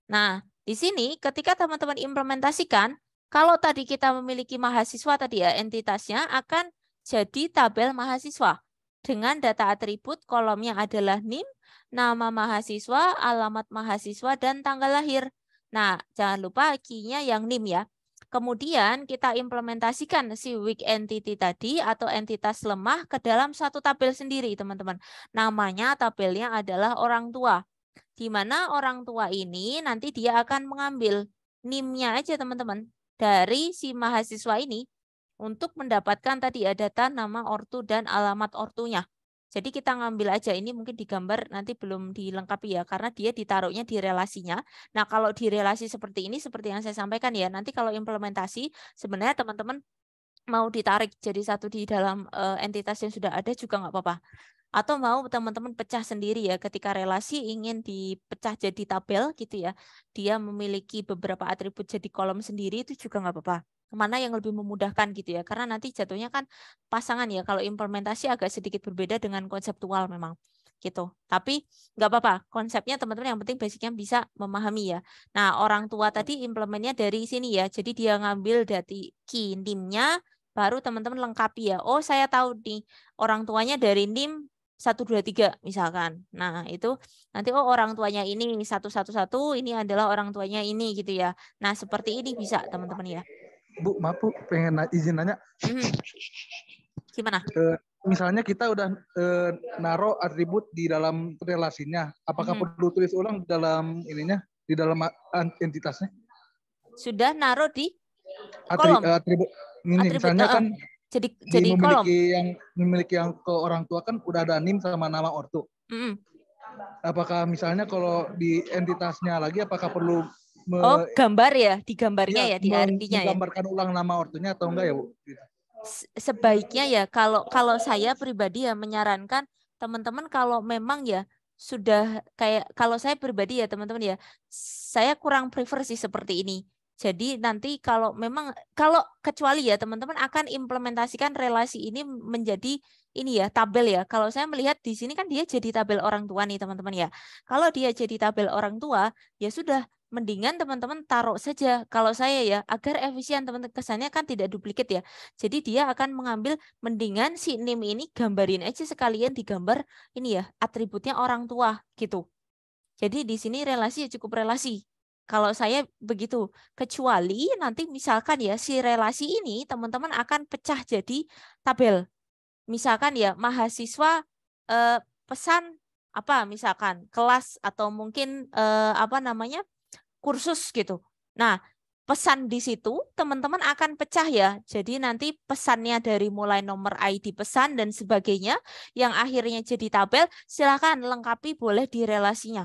Nah, di sini ketika teman-teman implementasikan, kalau tadi kita memiliki mahasiswa tadi ya, entitasnya akan jadi tabel mahasiswa dengan data atribut kolomnya adalah NIM, nama mahasiswa, alamat mahasiswa, dan tanggal lahir. Nah, jangan lupa key-nya yang NIM ya. Kemudian kita implementasikan si weak entity tadi atau entitas lemah ke dalam satu tabel sendiri, teman-teman. Namanya tabelnya adalah orang tua. Di mana orang tua ini nanti dia akan mengambil NIM-nya aja, teman-teman, dari si mahasiswa ini untuk mendapatkan tadi ya data nama ortu dan alamat ortunya. Jadi kita ngambil aja ini mungkin digambar nanti belum dilengkapi ya karena dia ditaruhnya di relasinya. Nah, kalau di relasi seperti ini seperti yang saya sampaikan ya, nanti kalau implementasi sebenarnya teman-teman mau ditarik jadi satu di dalam entitas yang sudah ada juga nggak apa-apa. Atau mau teman-teman pecah sendiri ya ketika relasi ingin dipecah jadi tabel gitu ya. Dia memiliki beberapa atribut jadi kolom sendiri itu juga nggak apa-apa. Mana yang lebih memudahkan gitu ya. Karena nanti jatuhnya kan pasangan ya. Kalau implementasi agak sedikit berbeda dengan konseptual memang gitu. Tapi nggak apa-apa. Konsepnya teman-teman yang penting basicnya bisa memahami ya. Nah, orang tua tadi implementnya dari sini ya. Jadi dia ngambil dari key NIM-nya baru teman-teman lengkapi ya. Oh, saya tahu nih orang tuanya dari NIM 123 misalkan. Nah, itu nanti oh orang tuanya ini 111 ini adalah orang tuanya ini gitu ya. Nah, seperti ini bisa teman-teman ya. Bu, maaf Bu, pengen izin nanya. Gimana? Misalnya kita udah naruh atribut di dalam relasinya, apakah perlu tulis ulang di dalam ininya, di dalam entitasnya? Sudah naruh di kolom. Atribut ini misalnya kan jadi kolom. Memiliki yang ke orang tua kan udah ada NIM sama nama ortu. Apakah misalnya kalau di entitasnya lagi apakah perlu gambar ya, digambarnya ya di artinya ya. Menggambarkan ulang nama ortunya atau enggak ya, Bu? Sebaiknya ya kalau saya pribadi ya menyarankan teman-teman kalau memang ya sudah kayak kalau saya pribadi ya teman-teman ya, saya kurang prefer sih seperti ini. Jadi nanti kalau kecuali ya teman-teman akan implementasikan relasi ini menjadi ini ya tabel ya. Kalau saya melihat di sini kan dia jadi tabel orang tua nih teman-teman ya. Kalau dia jadi tabel orang tua ya sudah mendingan teman-teman taruh saja. Kalau saya ya agar efisien teman-teman kesannya kan tidak duplikat ya. Jadi dia akan mengambil mendingan si NIM ini gambarin aja sekalian digambar ini ya atributnya orang tua gitu. Jadi di sini relasi ya cukup relasi. Kalau saya begitu, kecuali nanti misalkan ya si relasi ini teman-teman akan pecah jadi tabel. Misalkan ya mahasiswa pesan apa misalkan kelas atau mungkin kursus gitu. Nah, pesan di situ teman-teman akan pecah ya. Jadi nanti pesannya dari mulai nomor ID pesan dan sebagainya yang akhirnya jadi tabel, silakan lengkapi boleh di relasinya.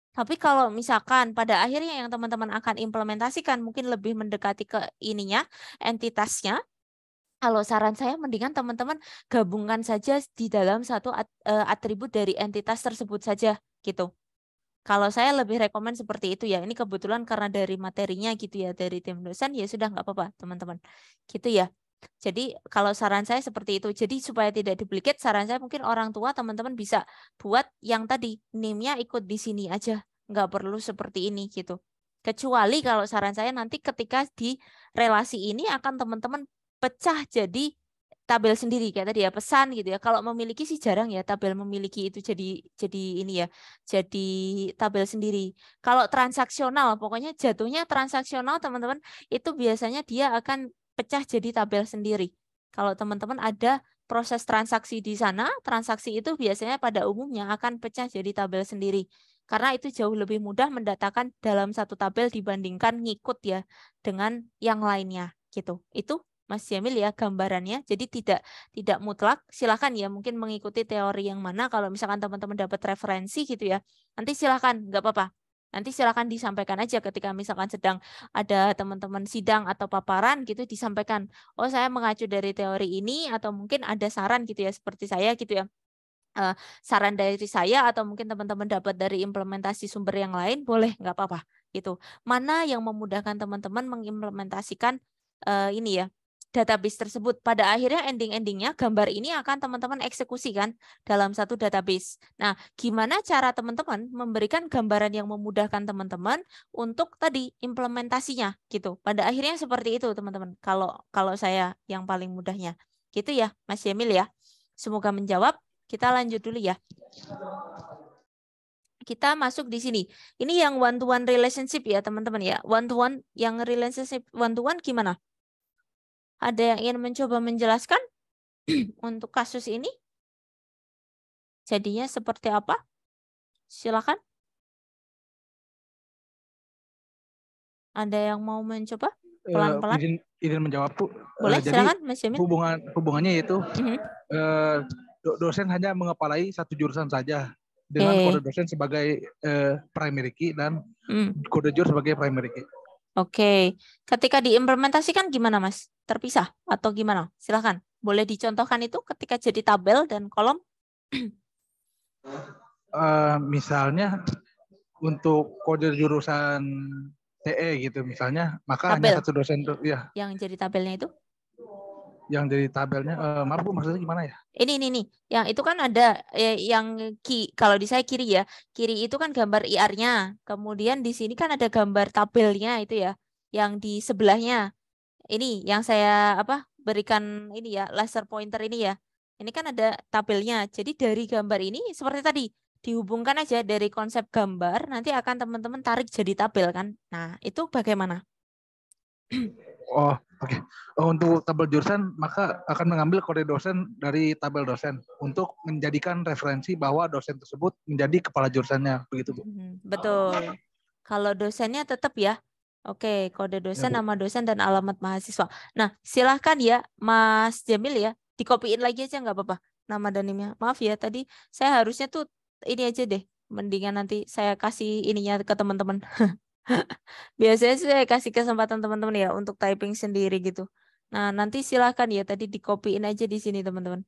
Tapi kalau misalkan pada akhirnya yang teman-teman akan implementasikan mungkin lebih mendekati ke ininya, entitasnya, Kalau saran saya mendingan teman-teman gabungkan saja di dalam satu atribut dari entitas tersebut saja gitu. Kalau saya lebih rekomen seperti itu ya. Ini kebetulan karena dari materinya gitu ya, dari tim dosen ya sudah nggak apa-apa teman-teman. Gitu ya. Jadi kalau saran saya seperti itu. Jadi supaya tidak duplicate, saran saya mungkin orang tua teman-teman bisa buat yang tadi name-nya ikut di sini aja. Nggak perlu seperti ini gitu. Kecuali kalau saran saya nanti ketika di relasi ini akan teman-teman pecah jadi tabel sendiri kayak tadi ya, pesan gitu ya. Kalau memiliki sih jarang ya tabel memiliki itu jadi ini ya, jadi tabel sendiri. Kalau transaksional, pokoknya jatuhnya transaksional teman-teman itu biasanya dia akan pecah jadi tabel sendiri. Kalau teman-teman ada proses transaksi di sana, transaksi itu biasanya pada umumnya akan pecah jadi tabel sendiri. Karena itu jauh lebih mudah mendatakan dalam satu tabel dibandingkan ngikut ya dengan yang lainnya gitu. Itu Mas Jamil ya gambarannya. Jadi tidak mutlak. Silakan ya mungkin mengikuti teori yang mana. Kalau misalkan teman-teman dapat referensi gitu ya, nanti silakan, nggak apa-apa. Nanti silakan disampaikan aja ketika misalkan sedang ada teman-teman sidang atau paparan gitu disampaikan. Oh saya mengacu dari teori ini atau mungkin ada saran gitu ya seperti saya gitu ya. Saran dari saya atau mungkin teman-teman dapat dari implementasi sumber yang lain boleh nggak apa-apa gitu. Mana yang memudahkan teman-teman mengimplementasikan ini ya database tersebut. Pada akhirnya ending-endingnya gambar ini akan teman-teman eksekusikan dalam satu database. Nah, gimana cara teman-teman memberikan gambaran yang memudahkan teman-teman untuk tadi implementasinya gitu. Pada akhirnya seperti itu teman-teman. Kalau saya yang paling mudahnya. Gitu ya, Mas Yemil ya. Semoga menjawab. Kita lanjut dulu ya. Kita masuk di sini. Ini yang one-to-one relationship ya teman-teman ya. One-to-one, yang relationship one-to-one gimana? Ada yang ingin mencoba menjelaskan untuk kasus ini? Jadinya seperti apa? Silakan. Ada yang mau mencoba? Pelan-pelan. Izin menjawab Bu. Boleh, Jadi silakan Mas Jamil. hubungannya itu dosen hanya mengepalai satu jurusan saja dengan kode dosen sebagai primary key dan kode jur sebagai primary key. Oke. Ketika diimplementasikan gimana Mas? Terpisah atau gimana? Silakan. Boleh dicontohkan itu ketika jadi tabel dan kolom? Misalnya untuk kode jurusan TE gitu misalnya, maka tabel. hanya satu dosen tuh ya. Yang jadi tabelnya itu? Yang jadi tabelnya, maaf Bu, maksudnya gimana ya? Ini. Yang itu kan ada yang kalau di saya kiri ya. Kiri itu kan gambar IR-nya. Kemudian di sini kan ada gambar tabelnya itu ya. Yang di sebelahnya. Ini yang saya berikan ini ya, laser pointer ini ya. Ini kan ada tabelnya. Jadi dari gambar ini seperti tadi dihubungkan aja dari konsep gambar, nanti akan teman-teman tarik jadi tabel kan. Nah, itu bagaimana? Oh, oke. Untuk tabel jurusan, maka akan mengambil kode dosen dari tabel dosen untuk menjadikan referensi bahwa dosen tersebut menjadi kepala jurusannya, begitu Bu? Betul. Kalau dosennya tetap ya. Oke, kode dosen, nama dosen, dan alamat mahasiswa. Nah, silahkan ya, Mas Jamil ya, dikopiin lagi aja nggak apa-apa nama dan email. Maaf ya, tadi saya harusnya tuh ini aja deh. Mendingan nanti saya kasih ininya ke teman-teman. Biasanya saya kasih kesempatan teman-teman ya untuk typing sendiri gitu. Nah, nanti silahkan ya, tadi dikopiin aja di sini teman-teman.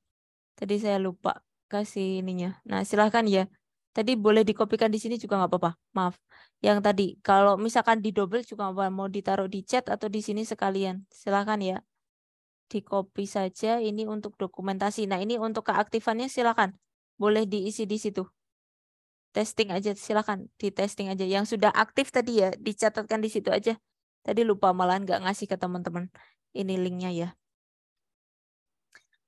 Tadi saya lupa kasih ininya. Nah, silahkan ya. Tadi boleh dikopikan di sini juga nggak apa-apa. Maaf. Yang tadi, kalau misalkan di double juga nggak apa-apa. Mau ditaruh di chat atau di sini sekalian. Silahkan ya. Di copy saja. Ini untuk dokumentasi. Nah, ini untuk keaktifannya silahkan. Boleh diisi di situ. Testing aja, silahkan. Di testing aja. Yang sudah aktif tadi ya, dicatatkan di situ aja. Tadi lupa malahan nggak ngasih ke teman-teman. Ini linknya ya.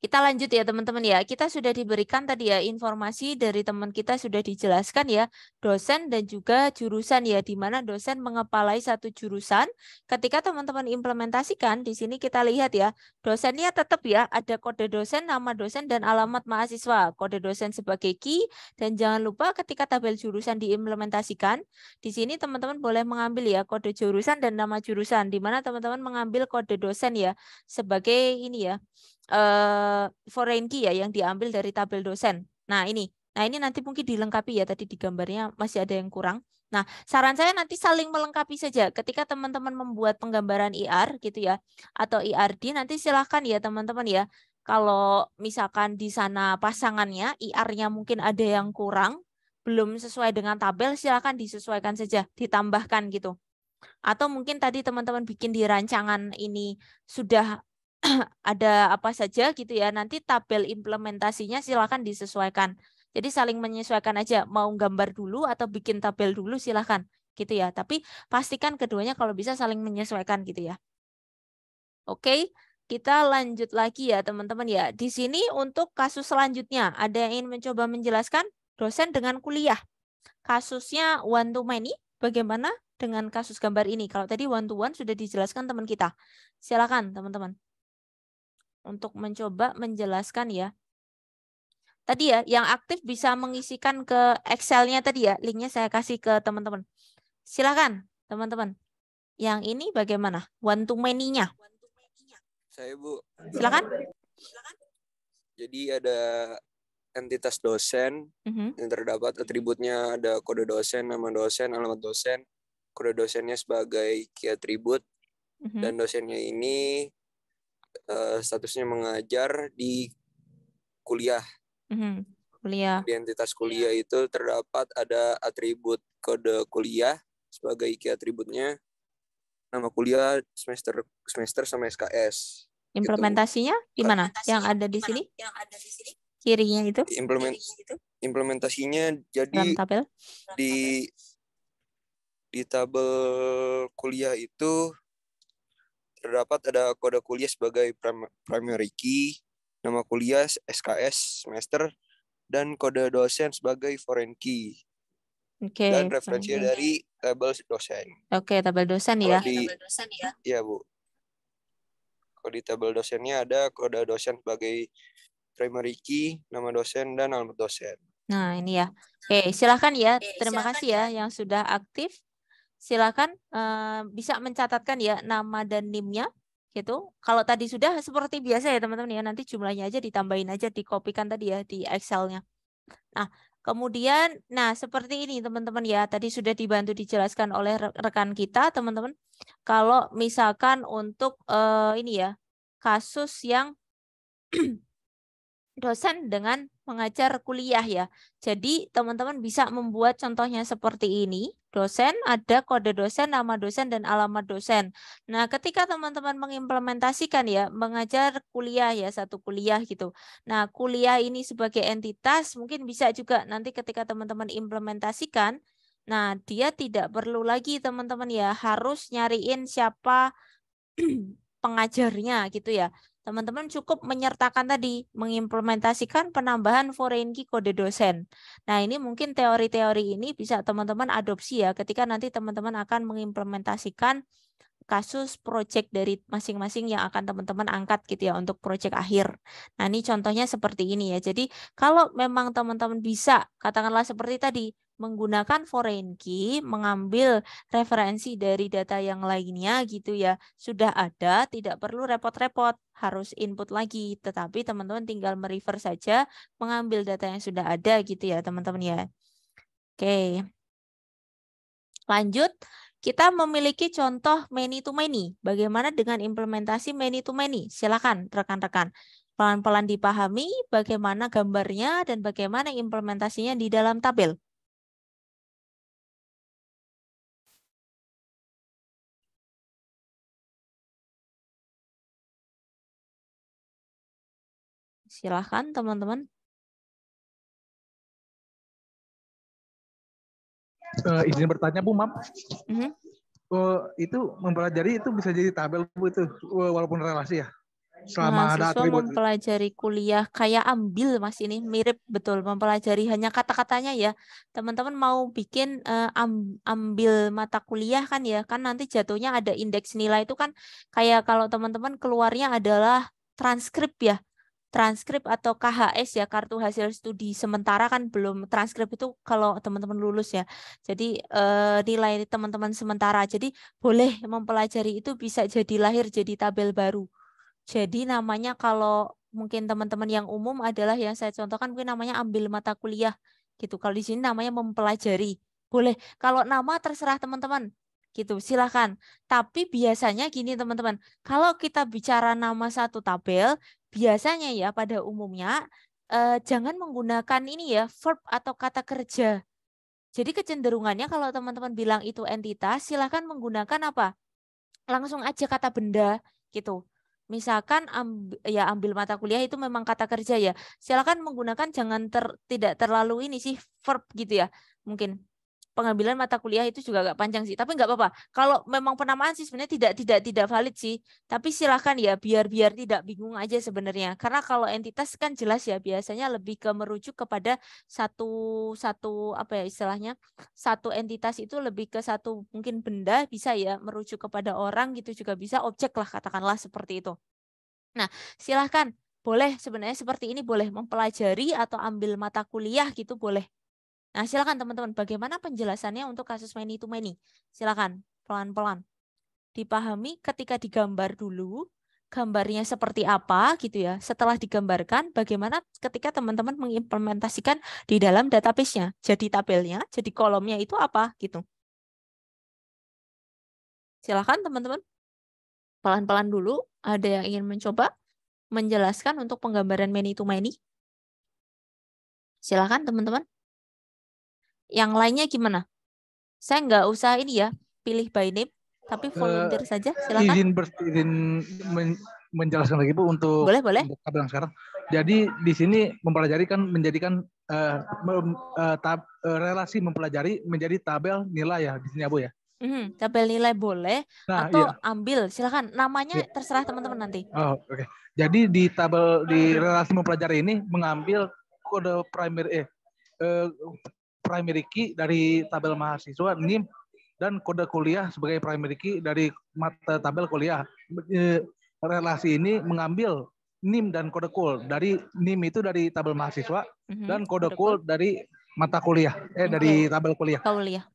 Kita lanjut ya teman-teman ya. Kita sudah diberikan tadi ya informasi dari teman kita sudah dijelaskan ya dosen dan juga jurusan ya, di mana dosen mengepalai satu jurusan. Ketika teman-teman implementasikan di sini kita lihat ya dosennya tetap ya ada kode dosen, nama dosen dan alamat mahasiswa. Kode dosen sebagai key dan jangan lupa ketika tabel jurusan diimplementasikan di sini teman-teman boleh mengambil ya kode jurusan dan nama jurusan, di mana teman-teman mengambil kode dosen ya sebagai ini ya. Foreign key ya yang diambil dari tabel dosen. Nah ini nanti mungkin dilengkapi ya, tadi di gambarnya masih ada yang kurang. Nah, saran saya nanti saling melengkapi saja. Ketika teman-teman membuat penggambaran IR gitu ya, atau IRD, nanti silahkan ya teman-teman ya. Kalau misalkan di sana pasangannya, IR-nya mungkin ada yang kurang, belum sesuai dengan tabel, silahkan disesuaikan saja, ditambahkan gitu. Atau mungkin tadi teman-teman bikin di rancangan ini sudah ada apa saja gitu ya, nanti tabel implementasinya silahkan disesuaikan. Jadi saling menyesuaikan aja, mau gambar dulu atau bikin tabel dulu silahkan gitu ya. Tapi pastikan keduanya kalau bisa saling menyesuaikan gitu ya. Oke, kita lanjut lagi ya teman-teman ya. Di sini untuk kasus selanjutnya, ada yang ingin mencoba menjelaskan dosen dengan kuliah. Kasusnya one to many, bagaimana dengan kasus gambar ini? Kalau tadi one to one sudah dijelaskan teman kita. Silakan teman-teman untuk mencoba menjelaskan ya. Tadi ya, yang aktif bisa mengisikan ke Excel-nya tadi ya, linknya saya kasih ke teman-teman. Silakan teman-teman. Yang ini bagaimana? One to many-nya. Saya, Bu. Silakan. Jadi ada entitas dosen yang terdapat atributnya, ada kode dosen, nama dosen, alamat dosen. Kode dosennya sebagai key atribut dan dosennya ini statusnya mengajar di kuliah. Kuliah. Di entitas kuliah itu terdapat ada atribut kode kuliah sebagai key atributnya, nama kuliah, semester sama SKS. Implementasinya gimana? Yang ada di sini? Kirinya itu? Implementasinya jadi dalam tabel? Di tabel kuliah itu terdapat ada kode kuliah sebagai primary key, nama kuliah SKS semester, dan kode dosen sebagai foreign key. Dan referensinya dari tabel dosen. Oke, tabel dosen ya. Iya, Bu. Kalau di tabel dosennya ada kode dosen sebagai primary key, nama dosen, dan alamat dosen. Nah, ini ya. Oke, silakan ya. Terima kasih ya yang sudah aktif. Silakan bisa mencatatkan ya nama dan NIM-nya gitu. Kalau tadi sudah seperti biasa ya teman-teman ya, nanti jumlahnya aja ditambahin aja, dikopikan tadi ya di Excel-nya. Nah, kemudian seperti ini teman-teman ya, tadi sudah dibantu dijelaskan oleh rekan kita teman-teman. Kalau misalkan untuk ini ya, kasus yang dosen dengan mengajar kuliah ya. Jadi teman-teman bisa membuat contohnya seperti ini. Dosen, ada kode dosen, nama dosen, dan alamat dosen. Nah, ketika teman-teman mengimplementasikan ya, mengajar kuliah ya, satu kuliah gitu. Nah, kuliah ini sebagai entitas mungkin bisa juga nanti ketika teman-teman implementasikan, nah dia tidak perlu lagi teman-teman ya, harus nyariin siapa pengajarnya gitu ya. Teman-teman cukup menyertakan tadi, mengimplementasikan penambahan foreign key kode dosen. Nah, ini mungkin teori-teori ini bisa teman-teman adopsi ya ketika nanti teman-teman akan mengimplementasikan kasus project dari masing-masing yang akan teman-teman angkat gitu ya untuk project akhir. Nah, ini contohnya seperti ini ya. Jadi, kalau memang teman-teman bisa, katakanlah seperti tadi, menggunakan foreign key, mengambil referensi dari data yang lainnya gitu ya, sudah ada, tidak perlu repot-repot, harus input lagi, tetapi teman-teman tinggal merefer saja, mengambil data yang sudah ada gitu ya teman-teman ya. Oke. Lanjut, kita memiliki contoh many to many. Bagaimana dengan implementasi many to many? Silakan rekan-rekan. Pelan-pelan dipahami bagaimana gambarnya dan bagaimana implementasinya di dalam tabel. Silakan teman-teman. Izin bertanya Bu, maaf. Itu mempelajari itu bisa jadi tabel Bu itu walaupun relasi ya. Selama ada mahasiswa atribut. mempelajari kuliah kayak ambil Mas, ini mirip betul mempelajari hanya kata-katanya ya. Teman-teman mau bikin ambil mata kuliah kan ya, kan nanti jatuhnya ada indeks nilai itu kan kayak kalau teman-teman keluarnya adalah transkrip ya. Transkrip atau KHS ya, kartu hasil studi sementara kan belum, transkrip itu kalau teman-teman lulus ya. Jadi nilai teman-teman sementara. Jadi boleh mempelajari itu bisa jadi lahir jadi tabel baru. Jadi namanya kalau mungkin teman-teman yang umum adalah yang saya contohkan mungkin namanya ambil mata kuliah gitu. Kalau di sini namanya mempelajari. Boleh. Kalau nama terserah teman-teman. Gitu, silakan. Tapi biasanya gini teman-teman, kalau kita bicara nama satu tabel, biasanya ya pada umumnya jangan menggunakan ini ya, verb atau kata kerja. Jadi kecenderungannya kalau teman-teman bilang itu entitas, silakan menggunakan apa? Langsung aja kata benda gitu. Misalkan ambil mata kuliah itu memang kata kerja ya. Silakan menggunakan tidak terlalu ini sih verb gitu ya. Mungkin pengambilan mata kuliah itu juga agak panjang sih, tapi nggak apa-apa. Kalau memang penamaan sih sebenarnya tidak valid sih. Tapi silakan ya biar tidak bingung aja sebenarnya. Karena kalau entitas kan jelas ya biasanya lebih ke merujuk kepada satu apa ya istilahnya, satu entitas itu lebih ke satu mungkin benda bisa ya merujuk kepada orang gitu juga bisa, objek lah katakanlah seperti itu. Nah, silakan boleh sebenarnya seperti ini, boleh mempelajari atau ambil mata kuliah gitu boleh. Nah, silakan teman-teman, bagaimana penjelasannya untuk kasus many to many? Silakan, pelan-pelan. Dipahami ketika digambar dulu, gambarnya seperti apa gitu ya. Setelah digambarkan, bagaimana ketika teman-teman mengimplementasikan di dalam database-nya. Jadi tabelnya, jadi kolomnya itu apa gitu. Silakan teman-teman. Pelan-pelan dulu, ada yang ingin mencoba menjelaskan untuk penggambaran many to many? Silakan teman-teman. Yang lainnya gimana? Saya nggak usah ini ya, pilih by name, tapi volunteer saja. Silakan. Izin menjelaskan lagi Bu untuk Boleh. Untuk tabel yang sekarang. Jadi di sini mempelajari kan menjadikan relasi mempelajari menjadi tabel nilai ya di sini ya Bu ya. Tabel nilai boleh atau ambil, silakan. Namanya terserah teman-teman nanti. Oh, oke. Jadi di relasi mempelajari ini mengambil kode primary key dari tabel mahasiswa, NIM, dan kode kuliah sebagai primary key dari mata tabel kuliah. Relasi ini mengambil NIM dan kode kul. Dari NIM itu dari tabel mahasiswa dan kode kul dari mata kuliah, dari tabel kuliah.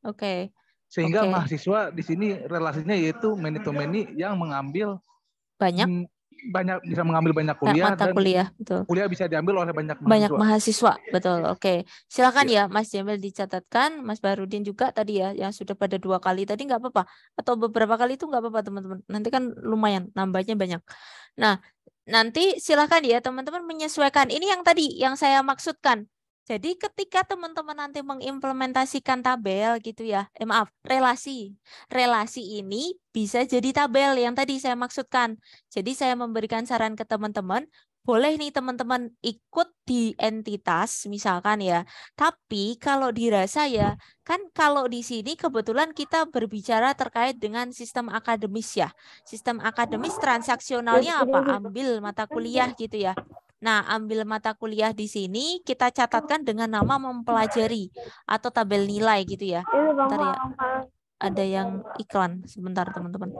Oke. Sehingga mahasiswa di sini relasinya yaitu many to many yang mengambil banyak bisa mengambil banyak kuliah mata kuliah, betul. Kuliah bisa diambil oleh banyak mahasiswa, betul. Oke. Silakan ya Mas Jamil dicatatkan, Mas Barudin juga tadi ya yang sudah pada 2 kali tadi nggak apa-apa, atau beberapa kali itu nggak apa-apa teman-teman. Nanti kan lumayan nambahnya banyak. Nah, nanti silakan ya teman-teman menyesuaikan. Ini yang tadi yang saya maksudkan. Jadi ketika teman-teman nanti mengimplementasikan tabel gitu ya, relasi ini bisa jadi tabel yang tadi saya maksudkan. Jadi saya memberikan saran ke teman-teman, boleh nih teman-teman ikut di entitas misalkan ya. Tapi kalau dirasa ya, kan kalau di sini kebetulan kita berbicara terkait dengan sistem akademis ya. Sistem akademis transaksionalnya apa? Ambil mata kuliah gitu ya. Nah, ambil mata kuliah di sini kita catatkan dengan nama mempelajari atau tabel nilai gitu ya. Bentar ya. Ada yang iklan sebentar teman-teman.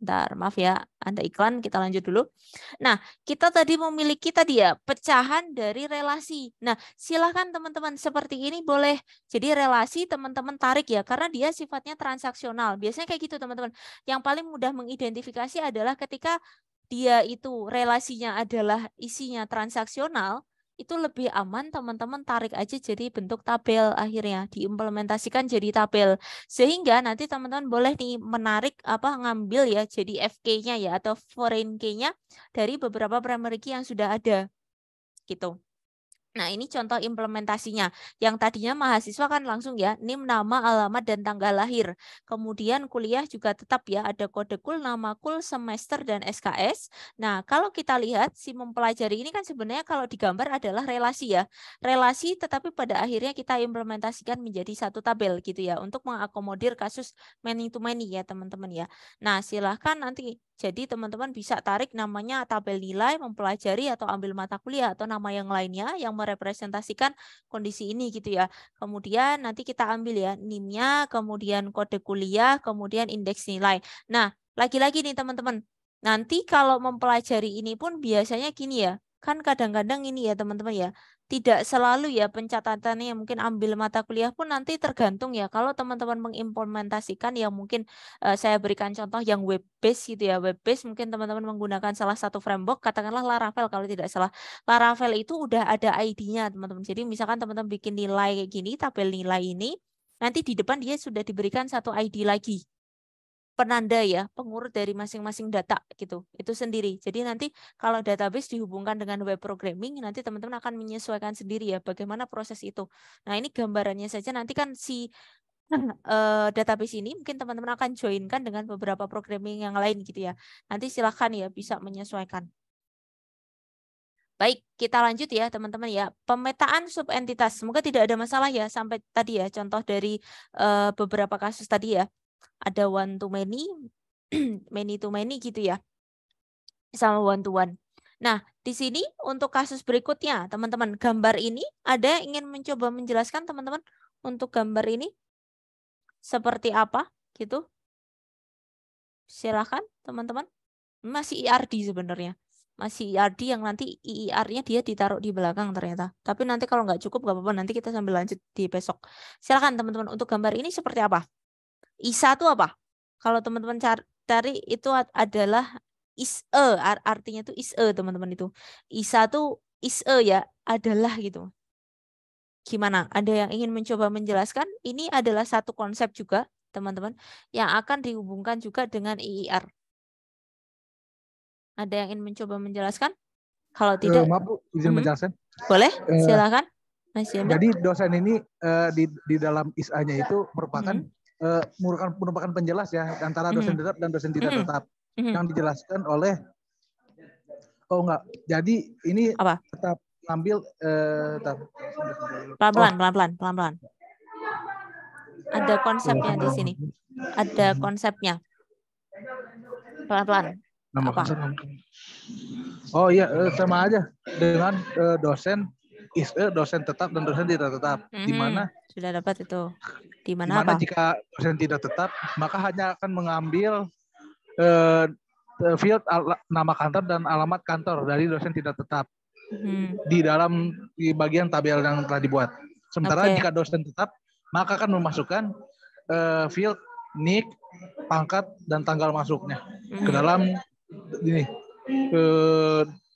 Bentar, maaf ya, ada iklan, kita lanjut dulu. Nah, kita tadi memiliki tadi ya pecahan dari relasi. Nah, silakan teman-teman seperti ini boleh. Jadi relasi teman-teman tarik ya, karena dia sifatnya transaksional. Biasanya kayak gitu teman-teman. Yang paling mudah mengidentifikasi adalah ketika dia itu relasinya adalah isinya transaksional, itu lebih aman teman-teman tarik aja jadi bentuk tabel, akhirnya diimplementasikan jadi tabel, sehingga nanti teman-teman boleh nih menarik ngambil ya jadi FK-nya ya atau foreign key-nya dari beberapa primary key yang sudah ada gitu. Nah, ini contoh implementasinya. Yang tadinya mahasiswa kan langsung ya, NIM, nama, alamat, dan tanggal lahir. Kemudian kuliah juga tetap ya, ada kode kul, nama kul, semester, dan SKS. Nah, kalau kita lihat, si mempelajari ini kan sebenarnya kalau digambar adalah relasi ya. Relasi tetapi pada akhirnya kita implementasikan menjadi satu tabel gitu ya, untuk mengakomodir kasus many to many ya teman-teman ya. Nah, silahkan nanti. Jadi teman-teman bisa tarik namanya tabel nilai, mempelajari, atau ambil mata kuliah, atau nama yang lainnya yang merepresentasikan kondisi ini gitu ya. Kemudian nanti kita ambil ya NIM-nya, kemudian kode kuliah, kemudian indeks nilai. Nah, lagi-lagi nih teman-teman, nanti kalau mempelajari ini pun biasanya gini ya, kan kadang-kadang ini ya teman-teman ya, tidak selalu ya pencatatannya, mungkin ambil mata kuliah pun nanti tergantung ya. Kalau teman-teman mengimplementasikan ya mungkin saya berikan contoh yang web based gitu ya. Web based mungkin teman-teman menggunakan salah satu framework, katakanlah Laravel kalau tidak salah. Laravel itu udah ada ID-nya teman-teman. Jadi misalkan teman-teman bikin nilai kayak gini, tabel nilai ini, nanti di depan dia sudah diberikan satu ID lagi. Penanda ya, pengurut dari masing-masing data gitu, itu sendiri. Jadi nanti kalau database dihubungkan dengan web programming, nanti teman-teman akan menyesuaikan sendiri ya bagaimana proses itu. Nah ini gambarannya saja, nanti kan si database ini mungkin teman-teman akan joinkan dengan beberapa programming yang lain gitu ya. Nanti silahkan ya bisa menyesuaikan. Baik, kita lanjut ya teman-teman ya. Pemetaan subentitas, semoga tidak ada masalah ya sampai tadi ya, contoh dari beberapa kasus tadi ya. Ada one to many, many to many gitu ya, sama one to one. Nah, di sini untuk kasus berikutnya, teman-teman, gambar ini ada yang ingin mencoba menjelaskan teman-teman untuk gambar ini seperti apa gitu? Silakan teman-teman. Masih IRD sebenarnya. Masih IRD yang nanti IIR-nya dia ditaruh di belakang ternyata. Tapi nanti kalau nggak cukup nggak apa-apa, nanti kita sambil lanjut di besok. Silakan teman-teman, untuk gambar ini seperti apa? ISA itu apa? Kalau teman-teman cari itu adalah is-e, artinya itu is-e teman-teman itu. ISA itu is-e ya, adalah gitu. Gimana? Ada yang ingin mencoba menjelaskan? Ini adalah satu konsep juga teman-teman yang akan dihubungkan juga dengan IIR. Ada yang ingin mencoba menjelaskan? Kalau tidak, Maaf Bu, izin menjelaskan. boleh, silakan. Mas Jamil. Jadi dosen ini di dalam ISA-nya itu merupakan merupakan penjelas ya antara dosen tetap dan dosen tidak tetap yang dijelaskan oleh jadi ini apa? tetap ngambil pelan-pelan. Ada konsepnya di sini. Ada konsepnya. Pelan-pelan. Apa? Oh iya, sama aja dengan dosen dosen tetap dan dosen tidak tetap. Di mana sudah dapat itu. Di mana apa? Jika dosen tidak tetap, maka hanya akan mengambil field nama kantor dan alamat kantor dari dosen tidak tetap di bagian tabel yang telah dibuat. Sementara jika dosen tetap, maka akan memasukkan field NIK, pangkat dan tanggal masuknya ke dalam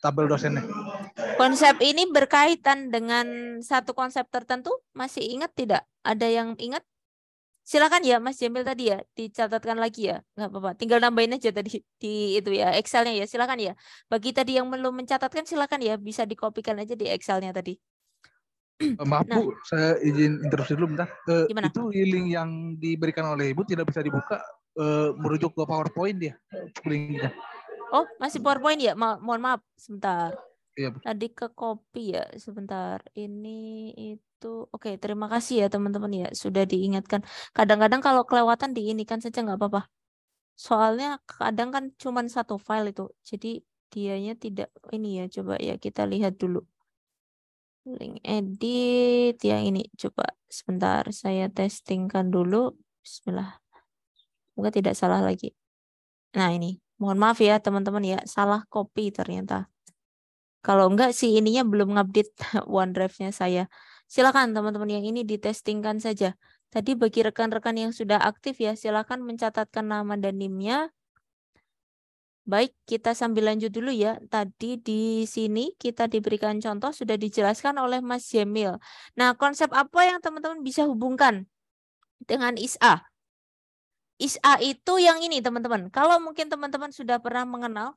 tabel dosennya. Konsep ini berkaitan dengan satu konsep tertentu, masih ingat tidak? Ada yang ingat? Silakan ya Mas Jamil tadi ya, dicatatkan lagi ya, nggak apa-apa. Tinggal nambahin aja tadi di itu ya, Excelnya ya, silakan ya. Bagi tadi yang belum mencatatkan, silakan ya, bisa dikopikan aja di Excelnya tadi. Maaf Bu, saya izin interupsi dulu bentar. Itu link yang diberikan oleh Ibu tidak bisa dibuka, merujuk ke PowerPoint dia, linknya. Oh, masih PowerPoint ya? Mohon maaf, sebentar. Iya, Bu. Tadi ke copy ya, sebentar. Ini itu, oke, terima kasih ya teman-teman ya, sudah diingatkan. Kadang-kadang kalau kelewatan diinikan saja nggak apa-apa. Soalnya kadang kan cuma satu file itu, jadi dianya tidak ini ya. Coba ya kita lihat dulu. Link edit yang ini, coba sebentar saya testingkan dulu. Bismillah. Semoga tidak salah lagi. Nah ini, mohon maaf ya teman-teman ya, salah copy ternyata. Kalau enggak sih ininya belum ngupdate OneDrive-nya saya. Silakan teman-teman yang ini ditestingkan saja. Tadi bagi rekan-rekan yang sudah aktif ya, silakan mencatatkan nama dan NIM-nya. Baik, kita sambil lanjut dulu ya. Tadi di sini kita diberikan contoh sudah dijelaskan oleh Mas Jamil. Nah, konsep apa yang teman-teman bisa hubungkan dengan ISA? ISA itu yang ini teman-teman. Kalau mungkin teman-teman sudah pernah mengenal,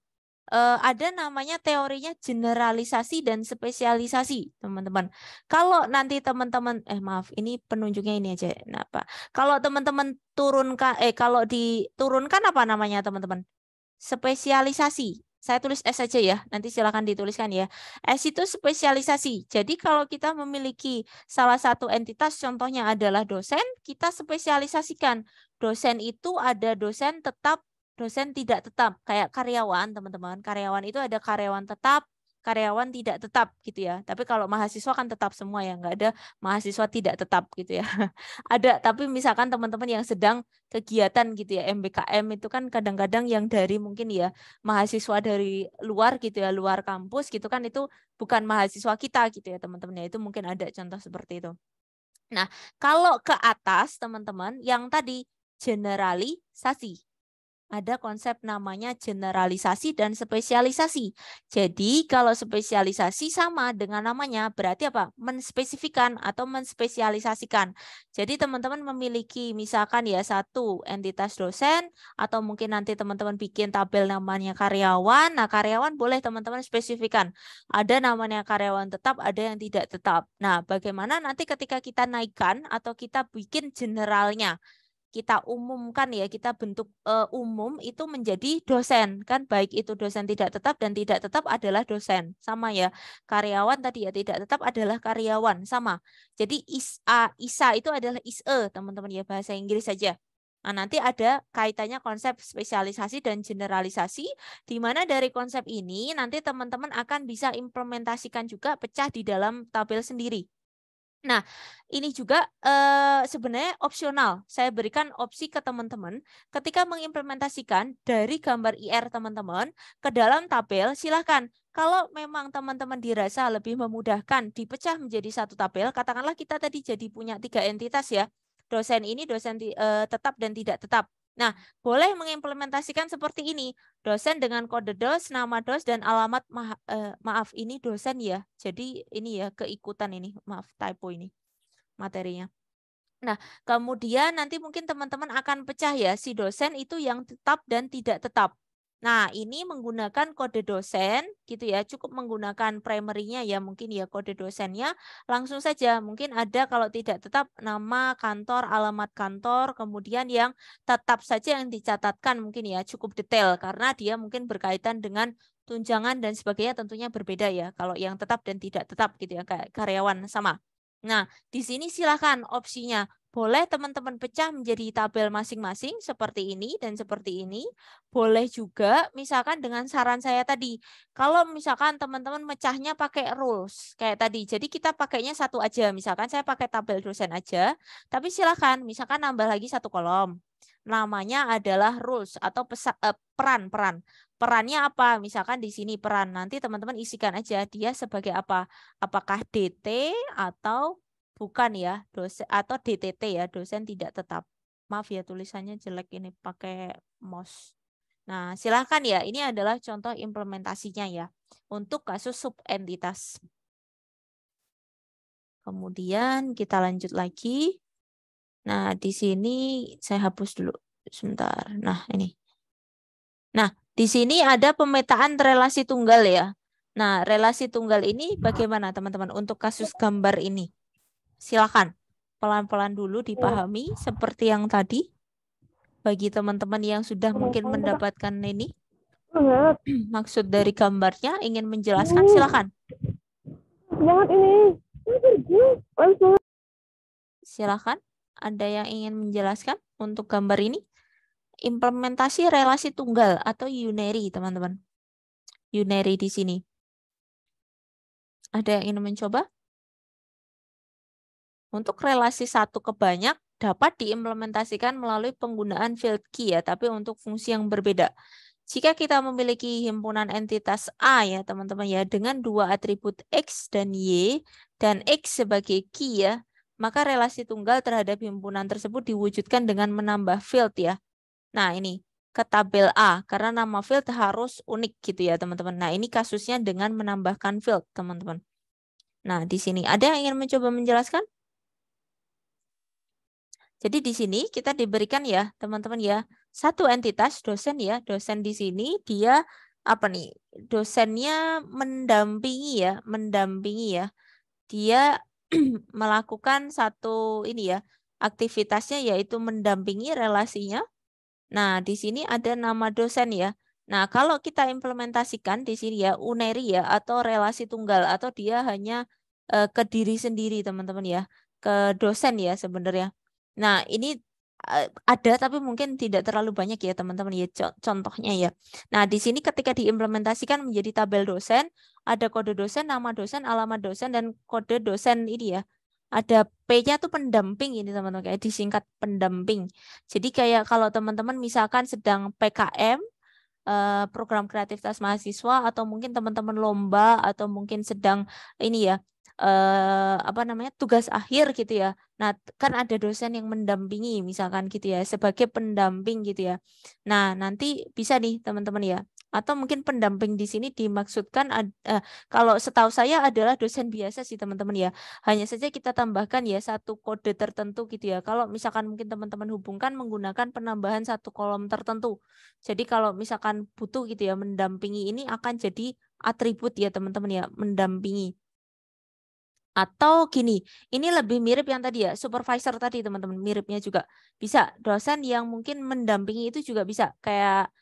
ada namanya teorinya generalisasi dan spesialisasi, teman-teman. Kalau nanti teman-teman, maaf, ini penunjuknya ini aja. Nah, Pak. Kalau teman-teman turunkan, kalau diturunkan apa namanya, teman-teman? Spesialisasi. Saya tulis S saja ya, nanti silakan dituliskan ya. S itu spesialisasi. Jadi kalau kita memiliki salah satu entitas, contohnya adalah dosen, kita spesialisasikan. Dosen itu ada dosen tetap, dosen tidak tetap, kayak karyawan teman-teman. Karyawan itu ada karyawan tetap, karyawan tidak tetap gitu ya. Tapi kalau mahasiswa kan tetap semua ya, nggak ada mahasiswa tidak tetap gitu ya. Ada, tapi misalkan teman-teman yang sedang kegiatan gitu ya, MBKM itu kan kadang-kadang yang dari mungkin ya mahasiswa dari luar gitu ya, luar kampus gitu kan, itu bukan mahasiswa kita gitu ya teman-teman ya. Itu mungkin ada contoh seperti itu. Nah, kalau ke atas teman-teman yang tadi generalisasi. Ada konsep namanya generalisasi dan spesialisasi. Jadi kalau spesialisasi sama dengan namanya, berarti apa? Menspesifikan atau menspesialisasikan. Jadi teman-teman memiliki misalkan ya satu entitas dosen, atau mungkin nanti teman-teman bikin tabel namanya karyawan. Nah, karyawan boleh teman-teman spesifikan. Ada namanya karyawan tetap, ada yang tidak tetap. Nah, bagaimana nanti ketika kita naikkan atau kita bikin generalnya, kita umumkan ya, kita bentuk umum itu menjadi dosen kan, baik itu dosen tidak tetap dan tidak tetap adalah dosen, sama ya. Karyawan tadi ya tidak tetap adalah karyawan, sama. Jadi ISA itu adalah ISE teman-teman ya, bahasa Inggris saja. Nah, nanti ada kaitannya konsep spesialisasi dan generalisasi, di mana dari konsep ini nanti teman-teman akan bisa implementasikan juga pecah di dalam tabel sendiri. Nah, ini juga sebenarnya opsional. Saya berikan opsi ke teman-teman ketika mengimplementasikan dari gambar IR teman-teman ke dalam tabel, silahkan. Kalau memang teman-teman dirasa lebih memudahkan dipecah menjadi satu tabel, katakanlah kita tadi jadi punya 3 entitas ya. Dosen ini dosen tetap dan tidak tetap. Nah, boleh mengimplementasikan seperti ini. Dosen dengan kode dos, nama dos, dan alamat maaf ini dosen ya. Jadi ini ya keikutan ini, maaf typo ini materinya. Nah, kemudian nanti mungkin teman-teman akan pecah ya si dosen itu yang tetap dan tidak tetap. Nah, ini menggunakan kode dosen gitu ya, cukup menggunakan primary-nya ya, mungkin ya kode dosennya langsung saja. Mungkin ada kalau tidak tetap nama kantor, alamat kantor, kemudian yang tetap saja yang dicatatkan mungkin ya cukup detail karena dia mungkin berkaitan dengan tunjangan dan sebagainya, tentunya berbeda ya kalau yang tetap dan tidak tetap gitu ya, kayak karyawan sama. Nah, di sini silakan opsinya. Boleh teman-teman pecah menjadi tabel masing-masing seperti ini dan seperti ini. Boleh juga misalkan dengan saran saya tadi. Kalau misalkan teman-teman mecahnya pakai rules kayak tadi. Jadi kita pakainya satu aja. Misalkan saya pakai tabel dosen aja. Tapi silakan misalkan nambah lagi satu kolom. Namanya adalah rules atau peran-peran. Perannya apa? Misalkan di sini peran. Nanti teman-teman isikan aja dia sebagai apa? Apakah DT atau bukan ya, dosen atau DTT ya, dosen tidak tetap. Maaf ya tulisannya jelek ini pakai mouse. Nah, silakan ya. Ini adalah contoh implementasinya ya untuk kasus subentitas. Kemudian kita lanjut lagi. Nah, di sini saya hapus dulu sebentar. Nah, ini. Nah, di sini ada pemetaan relasi tunggal ya. Nah, relasi tunggal ini bagaimana teman-teman untuk kasus gambar ini? Silakan pelan-pelan dulu dipahami seperti yang tadi. Bagi teman-teman yang sudah mungkin mendapatkan ini maksud dari gambarnya, ingin menjelaskan, silakan. Jangan ini. Silakan. Ada yang ingin menjelaskan untuk gambar ini? Implementasi relasi tunggal atau unary, teman-teman. Unary di sini. Ada yang ingin mencoba? Untuk relasi satu ke banyak dapat diimplementasikan melalui penggunaan field key ya, tapi untuk fungsi yang berbeda. Jika kita memiliki himpunan entitas A ya teman-teman ya, dengan dua atribut X dan Y, dan X sebagai key ya, maka relasi tunggal terhadap himpunan tersebut diwujudkan dengan menambah field ya. Nah ini ke tabel A, karena nama field harus unik gitu ya teman-teman. Nah ini kasusnya dengan menambahkan field teman-teman. Nah di sini ada yang ingin mencoba menjelaskan? Jadi di sini kita diberikan ya teman-teman ya satu entitas dosen ya, dosen di sini dia apa nih, dosennya mendampingi ya, dia melakukan satu ini ya aktivitasnya yaitu mendampingi relasinya. Nah di sini ada nama dosen ya. Nah kalau kita implementasikan di sini ya unary ya atau relasi tunggal atau dia hanya ke diri sendiri teman-teman ya, ke dosen ya sebenarnya. Nah, ini ada tapi mungkin tidak terlalu banyak ya teman-teman ya contohnya ya. Nah, di sini ketika diimplementasikan menjadi tabel dosen, ada kode dosen, nama dosen, alamat dosen, dan kode dosen ini ya. Ada P-nya tuh pendamping ini teman-teman, kayak disingkat pendamping. Jadi kayak kalau teman-teman misalkan sedang PKM, program kreativitas mahasiswa, atau mungkin teman-teman lomba, atau mungkin sedang ini ya, apa namanya, tugas akhir gitu ya. Nah, kan ada dosen yang mendampingi misalkan gitu ya, sebagai pendamping gitu ya. Nah, nanti bisa nih teman-teman ya. Atau mungkin pendamping di sini dimaksudkan kalau setahu saya adalah dosen biasa sih teman-teman ya. Hanya saja kita tambahkan ya satu kode tertentu gitu ya. Kalau misalkan mungkin teman-teman hubungkan menggunakan penambahan satu kolom tertentu. Jadi kalau misalkan butuh gitu ya mendampingi, ini akan jadi atribut ya teman-teman ya, mendampingi. Atau gini, ini lebih mirip yang tadi ya, supervisor tadi teman-teman, miripnya juga. Bisa, dosen yang mungkin mendampingi itu juga bisa. Kayak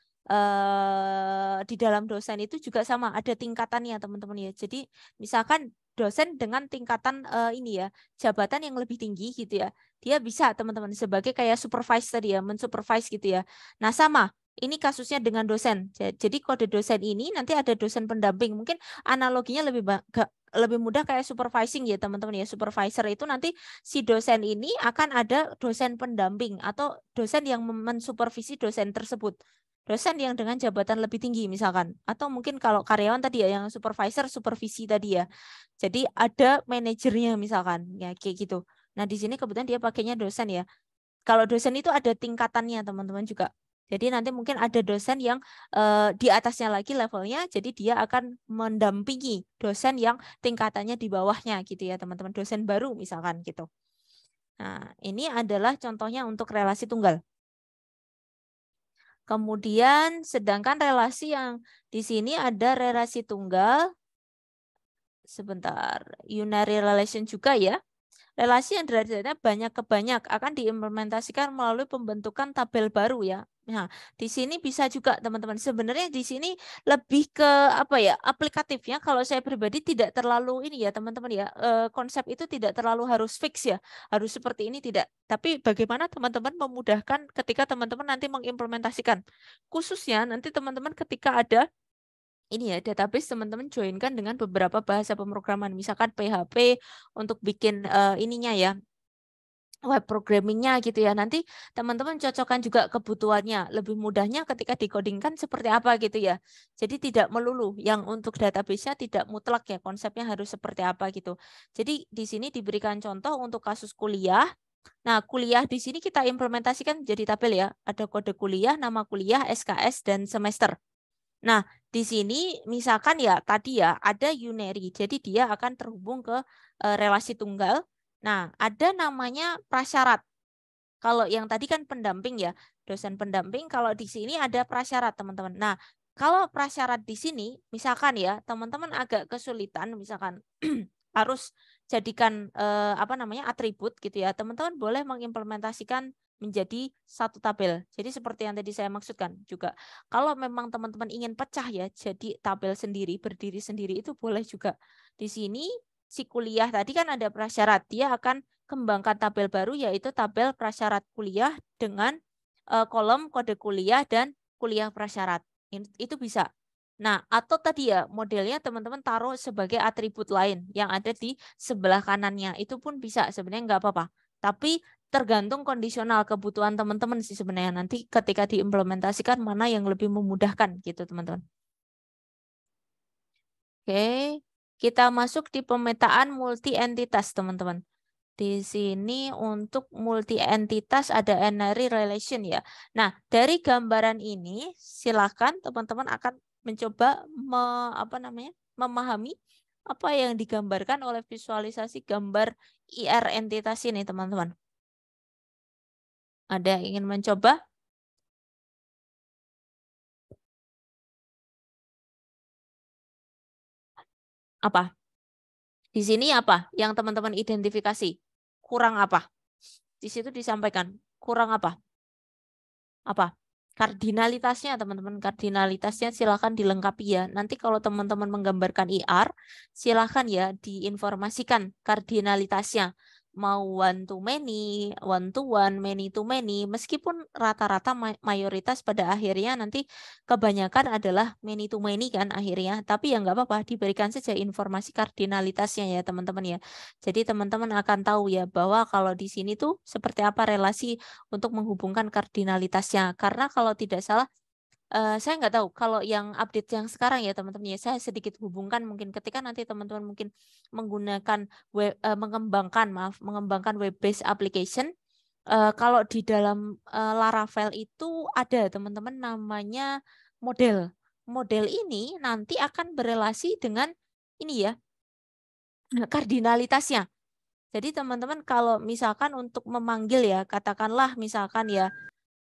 di dalam dosen itu juga sama, ada tingkatannya teman-teman ya. Jadi misalkan dosen dengan tingkatan ini ya, jabatan yang lebih tinggi gitu ya. Dia bisa teman-teman sebagai kayak supervisor tadi ya, mensupervise gitu ya. Nah sama, ini kasusnya dengan dosen. Jadi kode dosen ini nanti ada dosen pendamping. Mungkin analoginya lebih mudah kayak supervising ya teman-teman ya. Supervisor itu nanti si dosen ini akan ada dosen pendamping atau dosen yang mensupervisi dosen tersebut. Dosen yang dengan jabatan lebih tinggi misalkan. Atau mungkin kalau karyawan tadi ya yang supervisor, supervisi tadi ya. Jadi ada manajernya misalkan ya kayak gitu. Nah, di sini kebetulan dia pakainya dosen ya. Kalau dosen itu ada tingkatannya teman-teman juga. Jadi nanti mungkin ada dosen yang di atasnya lagi levelnya, jadi dia akan mendampingi dosen yang tingkatannya di bawahnya gitu ya teman-teman, dosen baru misalkan gitu. Nah, ini adalah contohnya untuk relasi tunggal. Kemudian sedangkan relasi yang di sini ada relasi tunggal, sebentar, unary relation juga ya. Relasi yang derajatnya banyak ke banyak akan diimplementasikan melalui pembentukan tabel baru ya. Nah, di sini bisa juga teman-teman. Sebenarnya di sini lebih ke apa ya? Aplikatifnya kalau saya pribadi tidak terlalu ini ya, teman-teman ya. Konsep itu tidak terlalu harus fix ya. Harus seperti ini tidak. Tapi bagaimana teman-teman memudahkan ketika teman-teman nanti mengimplementasikan. Khususnya nanti teman-teman ketika ada ini ya database teman-teman joinkan dengan beberapa bahasa pemrograman, misalkan PHP untuk bikin ininya ya, web programmingnya gitu ya. Nanti teman-teman cocokkan juga kebutuhannya. Lebih mudahnya ketika dikodingkan seperti apa gitu ya. Jadi tidak melulu. Yang untuk database-nya tidak mutlak ya. Konsepnya harus seperti apa gitu. Jadi di sini diberikan contoh untuk kasus kuliah. Nah, kuliah di sini kita implementasikan jadi tabel ya. Ada kode kuliah, nama kuliah, SKS, dan semester. Nah, di sini misalkan ya tadi ya ada unary. Jadi dia akan terhubung ke relasi tunggal. Nah, ada namanya prasyarat. Kalau yang tadi kan pendamping ya, dosen pendamping. Kalau di sini ada prasyarat, teman-teman. Nah, kalau prasyarat di sini, misalkan ya, teman-teman agak kesulitan, misalkan harus jadikan apa namanya atribut gitu ya. Teman-teman boleh mengimplementasikan menjadi satu tabel. Jadi seperti yang tadi saya maksudkan juga. Kalau memang teman-teman ingin pecah ya, jadi tabel sendiri, berdiri sendiri itu boleh juga. Di sini si kuliah tadi kan ada prasyarat, dia akan kembangkan tabel baru yaitu tabel prasyarat kuliah dengan kolom kode kuliah dan kuliah prasyarat. Itu bisa. Nah, atau tadi ya modelnya teman-teman taruh sebagai atribut lain yang ada di sebelah kanannya. Itu pun bisa, sebenarnya nggak apa-apa. Tapi tergantung kondisional kebutuhan teman-teman sih sebenarnya. Nanti ketika diimplementasikan mana yang lebih memudahkan gitu teman-teman. Oke, kita masuk di pemetaan multi entitas teman-teman. Di sini untuk multi entitas ada unary relation ya. Nah, dari gambaran ini silakan teman-teman akan mencoba memahami apa yang digambarkan oleh visualisasi gambar IR entitas ini teman-teman. Ada yang ingin mencoba? Apa? Di sini apa yang teman-teman identifikasi? Kurang apa? Di situ disampaikan kurang apa? Apa? Kardinalitasnya teman-teman, kardinalitasnya silakan dilengkapi ya. Nanti kalau teman-teman menggambarkan IR, silakan ya diinformasikan kardinalitasnya. mau one to many, one to one, many to many, meskipun rata-rata mayoritas pada akhirnya nanti kebanyakan adalah many to many kan akhirnya, tapi ya nggak apa-apa, diberikan saja informasi kardinalitasnya ya teman-teman ya. Jadi teman-teman akan tahu ya bahwa kalau di sini tuh seperti apa relasi untuk menghubungkan kardinalitasnya. Karena kalau tidak salah, saya nggak tahu kalau yang update yang sekarang ya teman-teman ya, saya sedikit hubungkan mungkin ketika nanti teman-teman mungkin menggunakan mengembangkan web based application, kalau di dalam Laravel itu ada teman-teman namanya model ini nanti akan berelasi dengan ini ya kardinalitasnya. Jadi teman-teman kalau misalkan untuk memanggil ya, katakanlah misalkan ya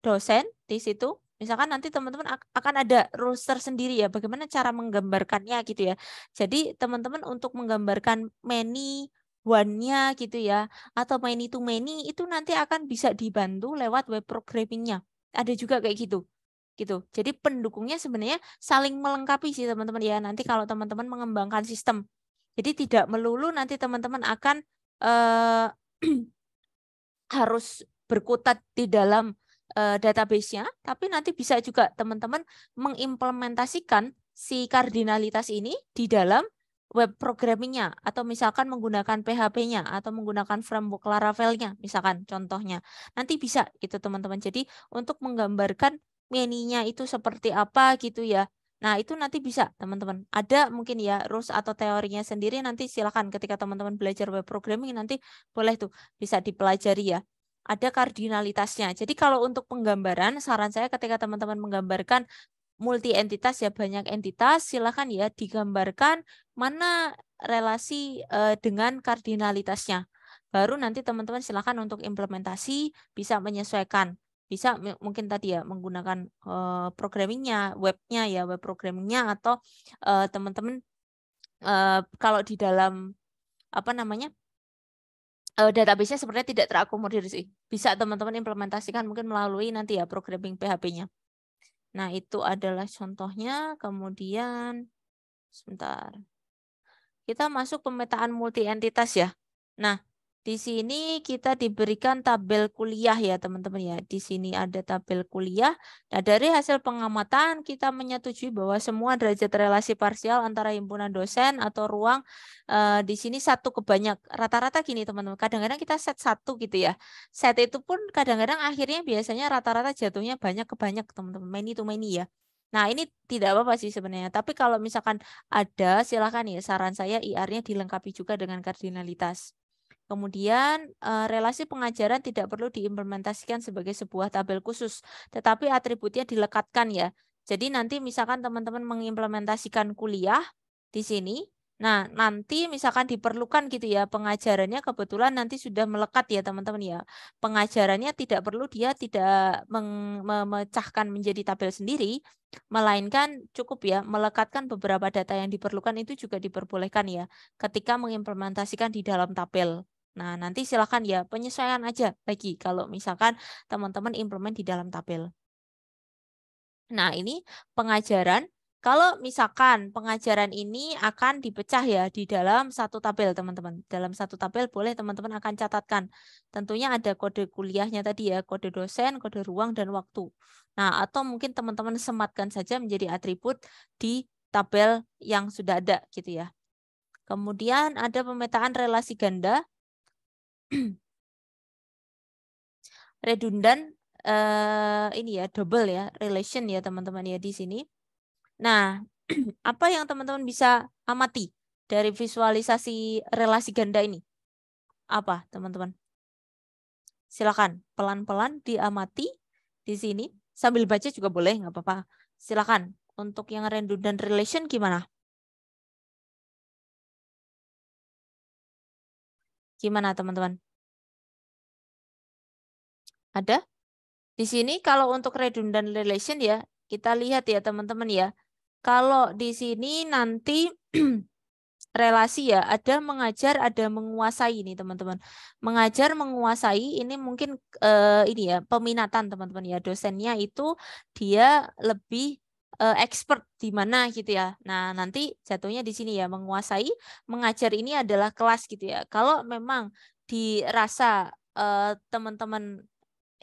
dosen di situ, misalkan nanti teman-teman akan ada rules tersendiri ya, bagaimana cara menggambarkannya gitu ya. Jadi teman-teman untuk menggambarkan many one-nya gitu ya, atau many to many itu nanti akan bisa dibantu lewat web programming-nya. Ada juga kayak gitu. Gitu. Jadi pendukungnya sebenarnya saling melengkapi sih teman-teman ya. Nanti kalau teman-teman mengembangkan sistem. Jadi tidak melulu nanti teman-teman akan harus berkutat di dalam database-nya, tapi nanti bisa juga teman-teman mengimplementasikan si kardinalitas ini di dalam web programming-nya, atau misalkan menggunakan PHP-nya, atau menggunakan framework Laravel-nya, misalkan contohnya. Nanti bisa gitu teman-teman. Jadi untuk menggambarkan menu-nya itu seperti apa gitu ya. Nah, itu nanti bisa teman-teman. Ada mungkin ya rules atau teorinya sendiri, nanti silakan ketika teman-teman belajar web programming nanti boleh tuh bisa dipelajari ya. Ada kardinalitasnya. Jadi kalau untuk penggambaran, saran saya ketika teman-teman menggambarkan multi entitas ya, banyak entitas, silakan ya digambarkan mana relasi dengan kardinalitasnya. Baru nanti teman-teman silakan untuk implementasi bisa menyesuaikan. Bisa mungkin tadi ya menggunakan programmingnya, webnya ya, web programmingnya, atau teman-teman kalau di dalam apa namanya database-nya sebenarnya tidak terakomodir sih. Bisa teman-teman implementasikan mungkin melalui nanti ya programming PHP-nya. Nah, itu adalah contohnya. Kemudian sebentar. Kita masuk pemetaan multi entitas ya. Nah, di sini kita diberikan tabel kuliah ya teman-teman ya. Di sini ada tabel kuliah. Nah, dari hasil pengamatan kita menyetujui bahwa semua derajat relasi parsial antara himpunan dosen atau ruang di sini satu ke banyak. Rata-rata gini teman-teman. Kadang-kadang kita set satu gitu ya. Set itu pun kadang-kadang akhirnya biasanya rata-rata jatuhnya banyak ke banyak teman-teman. Many to many ya. Nah, ini tidak apa-apa sih sebenarnya. Tapi kalau misalkan ada, silakan ya saran saya IR-nya dilengkapi juga dengan kardinalitas. Kemudian relasi pengajaran tidak perlu diimplementasikan sebagai sebuah tabel khusus, tetapi atributnya dilekatkan ya. Jadi nanti misalkan teman-teman mengimplementasikan kuliah di sini, nah nanti misalkan diperlukan gitu ya pengajarannya kebetulan nanti sudah melekat ya teman-teman ya. Pengajarannya tidak perlu dia tidak memecahkan menjadi tabel sendiri, melainkan cukup ya melekatkan beberapa data yang diperlukan itu juga diperbolehkan ya ketika mengimplementasikan di dalam tabel. Nah, nanti silakan ya penyesuaian aja lagi kalau misalkan teman-teman implement di dalam tabel. Nah, ini pengajaran. Kalau misalkan pengajaran ini akan dipecah ya di dalam satu tabel, teman-teman. Dalam satu tabel boleh teman-teman akan catatkan. Tentunya ada kode kuliahnya tadi ya, kode dosen, kode ruang, dan waktu. Nah, atau mungkin teman-teman sematkan saja menjadi atribut di tabel yang sudah ada gitu ya. Kemudian ada pemetaan relasi ganda. Redundan ini ya double ya relation ya teman-teman ya di sini. Nah, apa yang teman-teman bisa amati dari visualisasi relasi ganda ini? Apa teman-teman? Silakan pelan-pelan diamati di sini. Sambil baca juga boleh, nggak apa-apa. Silakan. Untuk yang redundant relation gimana? Gimana teman-teman? Ada? Di sini kalau untuk redundant relation ya, kita lihat ya teman-teman ya. Kalau di sini nanti relasi ya, ada mengajar, ada menguasai nih teman-teman. Mengajar, menguasai ini mungkin ini ya, peminatan teman-teman ya. Dosennya itu dia lebih expert di mana gitu ya. Nah, nanti jatuhnya di sini ya, menguasai, mengajar ini adalah kelas gitu ya. Kalau memang dirasa teman-teman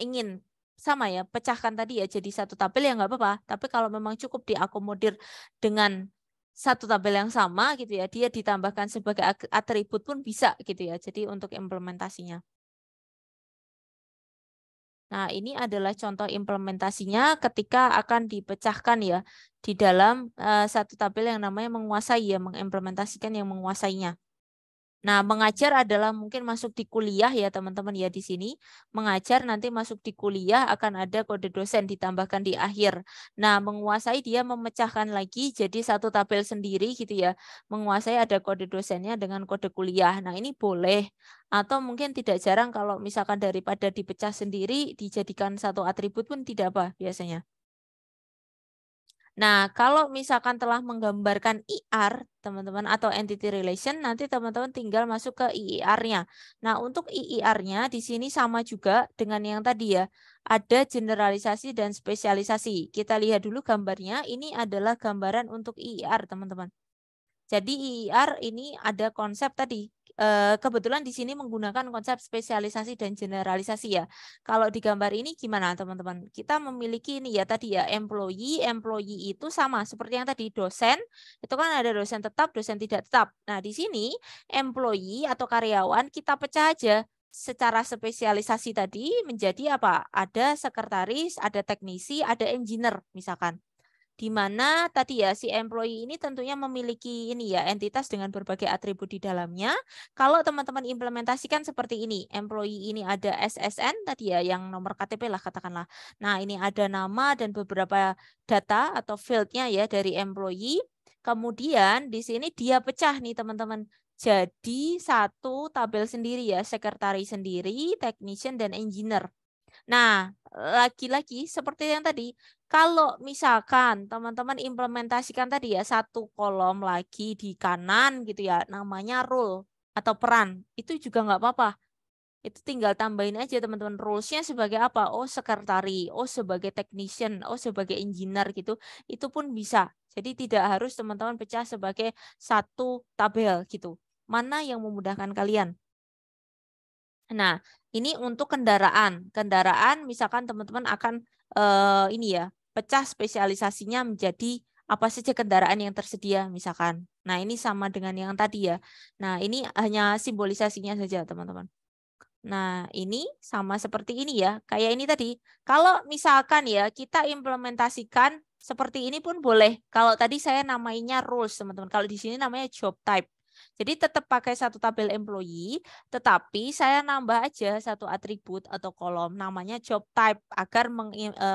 ingin sama ya, pecahkan tadi ya jadi satu tabel ya nggak apa-apa. Tapi kalau memang cukup diakomodir dengan satu tabel yang sama gitu ya, dia ditambahkan sebagai atribut pun bisa gitu ya. Jadi untuk implementasinya. Nah, ini adalah contoh implementasinya ketika akan dipecahkan ya di dalam satu tabel yang namanya menguasai ya, mengimplementasikan yang menguasainya. Nah, mengajar adalah mungkin masuk di kuliah ya teman-teman ya di sini. Mengajar nanti masuk di kuliah akan ada kode dosen ditambahkan di akhir. Nah, menguasai dia memecahkan lagi jadi satu tabel sendiri gitu ya. Menguasai ada kode dosennya dengan kode kuliah. Nah, ini boleh. Atau mungkin tidak jarang kalau misalkan daripada dipecah sendiri dijadikan satu atribut pun tidak apa biasanya. Nah, kalau misalkan telah menggambarkan IR, teman-teman, atau entity relation, nanti teman-teman tinggal masuk ke IIR-nya. Nah, untuk IIR-nya di sini sama juga dengan yang tadi ya. Ada generalisasi dan spesialisasi. Kita lihat dulu gambarnya. Ini adalah gambaran untuk IIR, teman-teman. Jadi IIR ini ada konsep tadi. Kebetulan di sini menggunakan konsep spesialisasi dan generalisasi ya. Kalau di gambar ini gimana teman-teman? Kita memiliki ini ya tadi ya employee itu sama seperti yang tadi dosen, itu kan ada dosen tetap, dosen tidak tetap. Nah, di sini employee atau karyawan kita pecah aja secara spesialisasi tadi menjadi apa? Ada sekretaris, ada teknisi, ada engineer misalkan. Di mana tadi ya si employee ini tentunya memiliki ini ya entitas dengan berbagai atribut di dalamnya. Kalau teman-teman implementasikan seperti ini, employee ini ada SSN tadi ya yang nomor KTP lah katakanlah. Nah, ini ada nama dan beberapa data atau field-nya ya dari employee. Kemudian di sini dia pecah nih teman-teman. Jadi satu tabel sendiri ya, sekretaris sendiri, technician dan engineer. Nah, lagi-lagi seperti yang tadi, kalau misalkan teman-teman implementasikan tadi ya satu kolom lagi di kanan gitu ya, namanya role atau peran, itu juga nggak apa-apa. Itu tinggal tambahin aja teman-teman rules-nya sebagai apa? Oh, sekretari, oh sebagai technician, oh sebagai engineer gitu. Itu pun bisa. Jadi tidak harus teman-teman pecah sebagai satu tabel gitu. Mana yang memudahkan kalian? Nah, ini untuk kendaraan. Kendaraan misalkan teman-teman akan ini ya, pecah spesialisasinya menjadi apa saja kendaraan yang tersedia misalkan. Nah, ini sama dengan yang tadi ya. Nah, ini hanya simbolisasinya saja, teman-teman. Nah, ini sama seperti ini ya. Kayak ini tadi. Kalau misalkan ya kita implementasikan seperti ini pun boleh. Kalau tadi saya namainya rules, teman-teman. Kalau di sini namanya job type. Jadi tetap pakai satu tabel employee, tetapi saya nambah aja satu atribut atau kolom namanya job type agar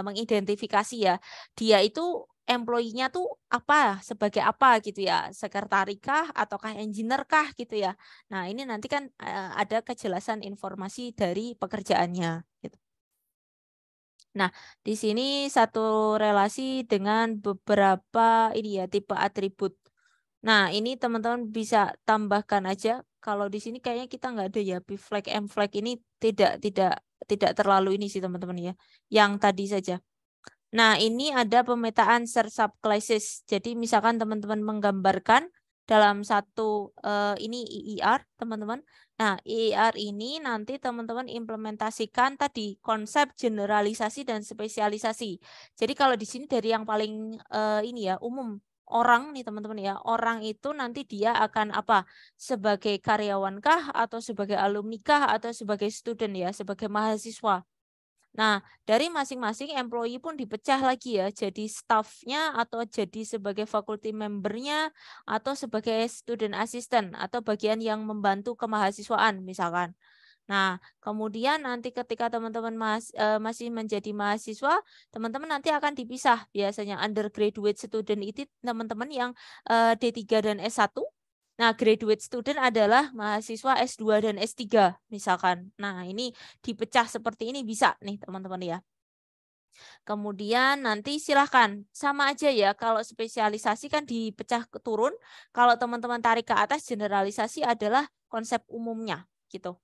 mengidentifikasi ya. Dia itu employee-nya tuh apa sebagai apa gitu ya, sekretari kah ataukah engineer kah gitu ya. Nah, ini nanti kan ada kejelasan informasi dari pekerjaannya gitu. Nah, di sini satu relasi dengan beberapa ini ya tipe atribut. Nah, ini teman-teman bisa tambahkan aja. Kalau di sini kayaknya kita nggak ada ya, B flag, M flag ini tidak terlalu ini sih teman-teman ya. Yang tadi saja. Nah, ini ada pemetaan search subclasses. Jadi misalkan teman-teman menggambarkan dalam satu ini IIR, teman-teman. Nah, IIR ini nanti teman-teman implementasikan tadi konsep generalisasi dan spesialisasi. Jadi kalau di sini dari yang paling ini ya umum orang nih teman-teman ya. Orang itu nanti dia akan apa? Sebagai karyawan kah atau sebagai alumni kah atau sebagai student ya, sebagai mahasiswa. Nah, dari masing-masing employee pun dipecah lagi ya, jadi staff-nya atau jadi sebagai faculty member-nya atau sebagai student assistant atau bagian yang membantu kemahasiswaan misalkan. Nah, kemudian nanti ketika teman-teman masih menjadi mahasiswa, teman-teman nanti akan dipisah biasanya undergraduate student itu teman-teman yang D3 dan S1. Nah, graduate student adalah mahasiswa S2 dan S3 misalkan. Nah, ini dipecah seperti ini bisa nih teman-teman ya. Kemudian nanti silahkan sama aja ya kalau spesialisasi kan dipecah turun. Kalau teman-teman tarik ke atas generalisasi adalah konsep umumnya gitu.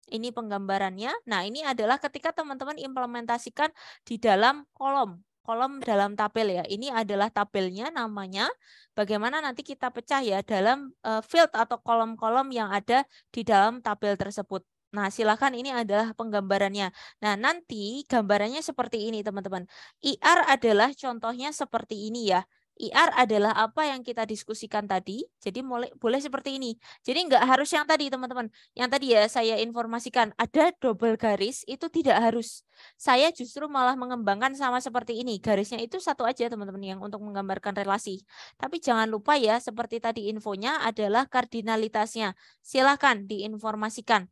Ini penggambarannya. Nah, ini adalah ketika teman-teman implementasikan di dalam kolom. kolom dalam tabel ya. Ini adalah tabelnya namanya. Bagaimana nanti kita pecah ya dalam field atau kolom-kolom yang ada di dalam tabel tersebut. Nah, silakan ini adalah penggambarannya. Nah, nanti gambarannya seperti ini, teman-teman. IR adalah contohnya seperti ini ya. IR adalah apa yang kita diskusikan tadi. Jadi boleh seperti ini. Jadi nggak harus yang tadi, teman-teman. Yang tadi ya saya informasikan ada double garis, itu tidak harus. Saya justru malah mengembangkan sama seperti ini. Garisnya itu satu aja, teman-teman, yang untuk menggambarkan relasi. Tapi jangan lupa ya, seperti tadi infonya adalah kardinalitasnya. Silakan diinformasikan.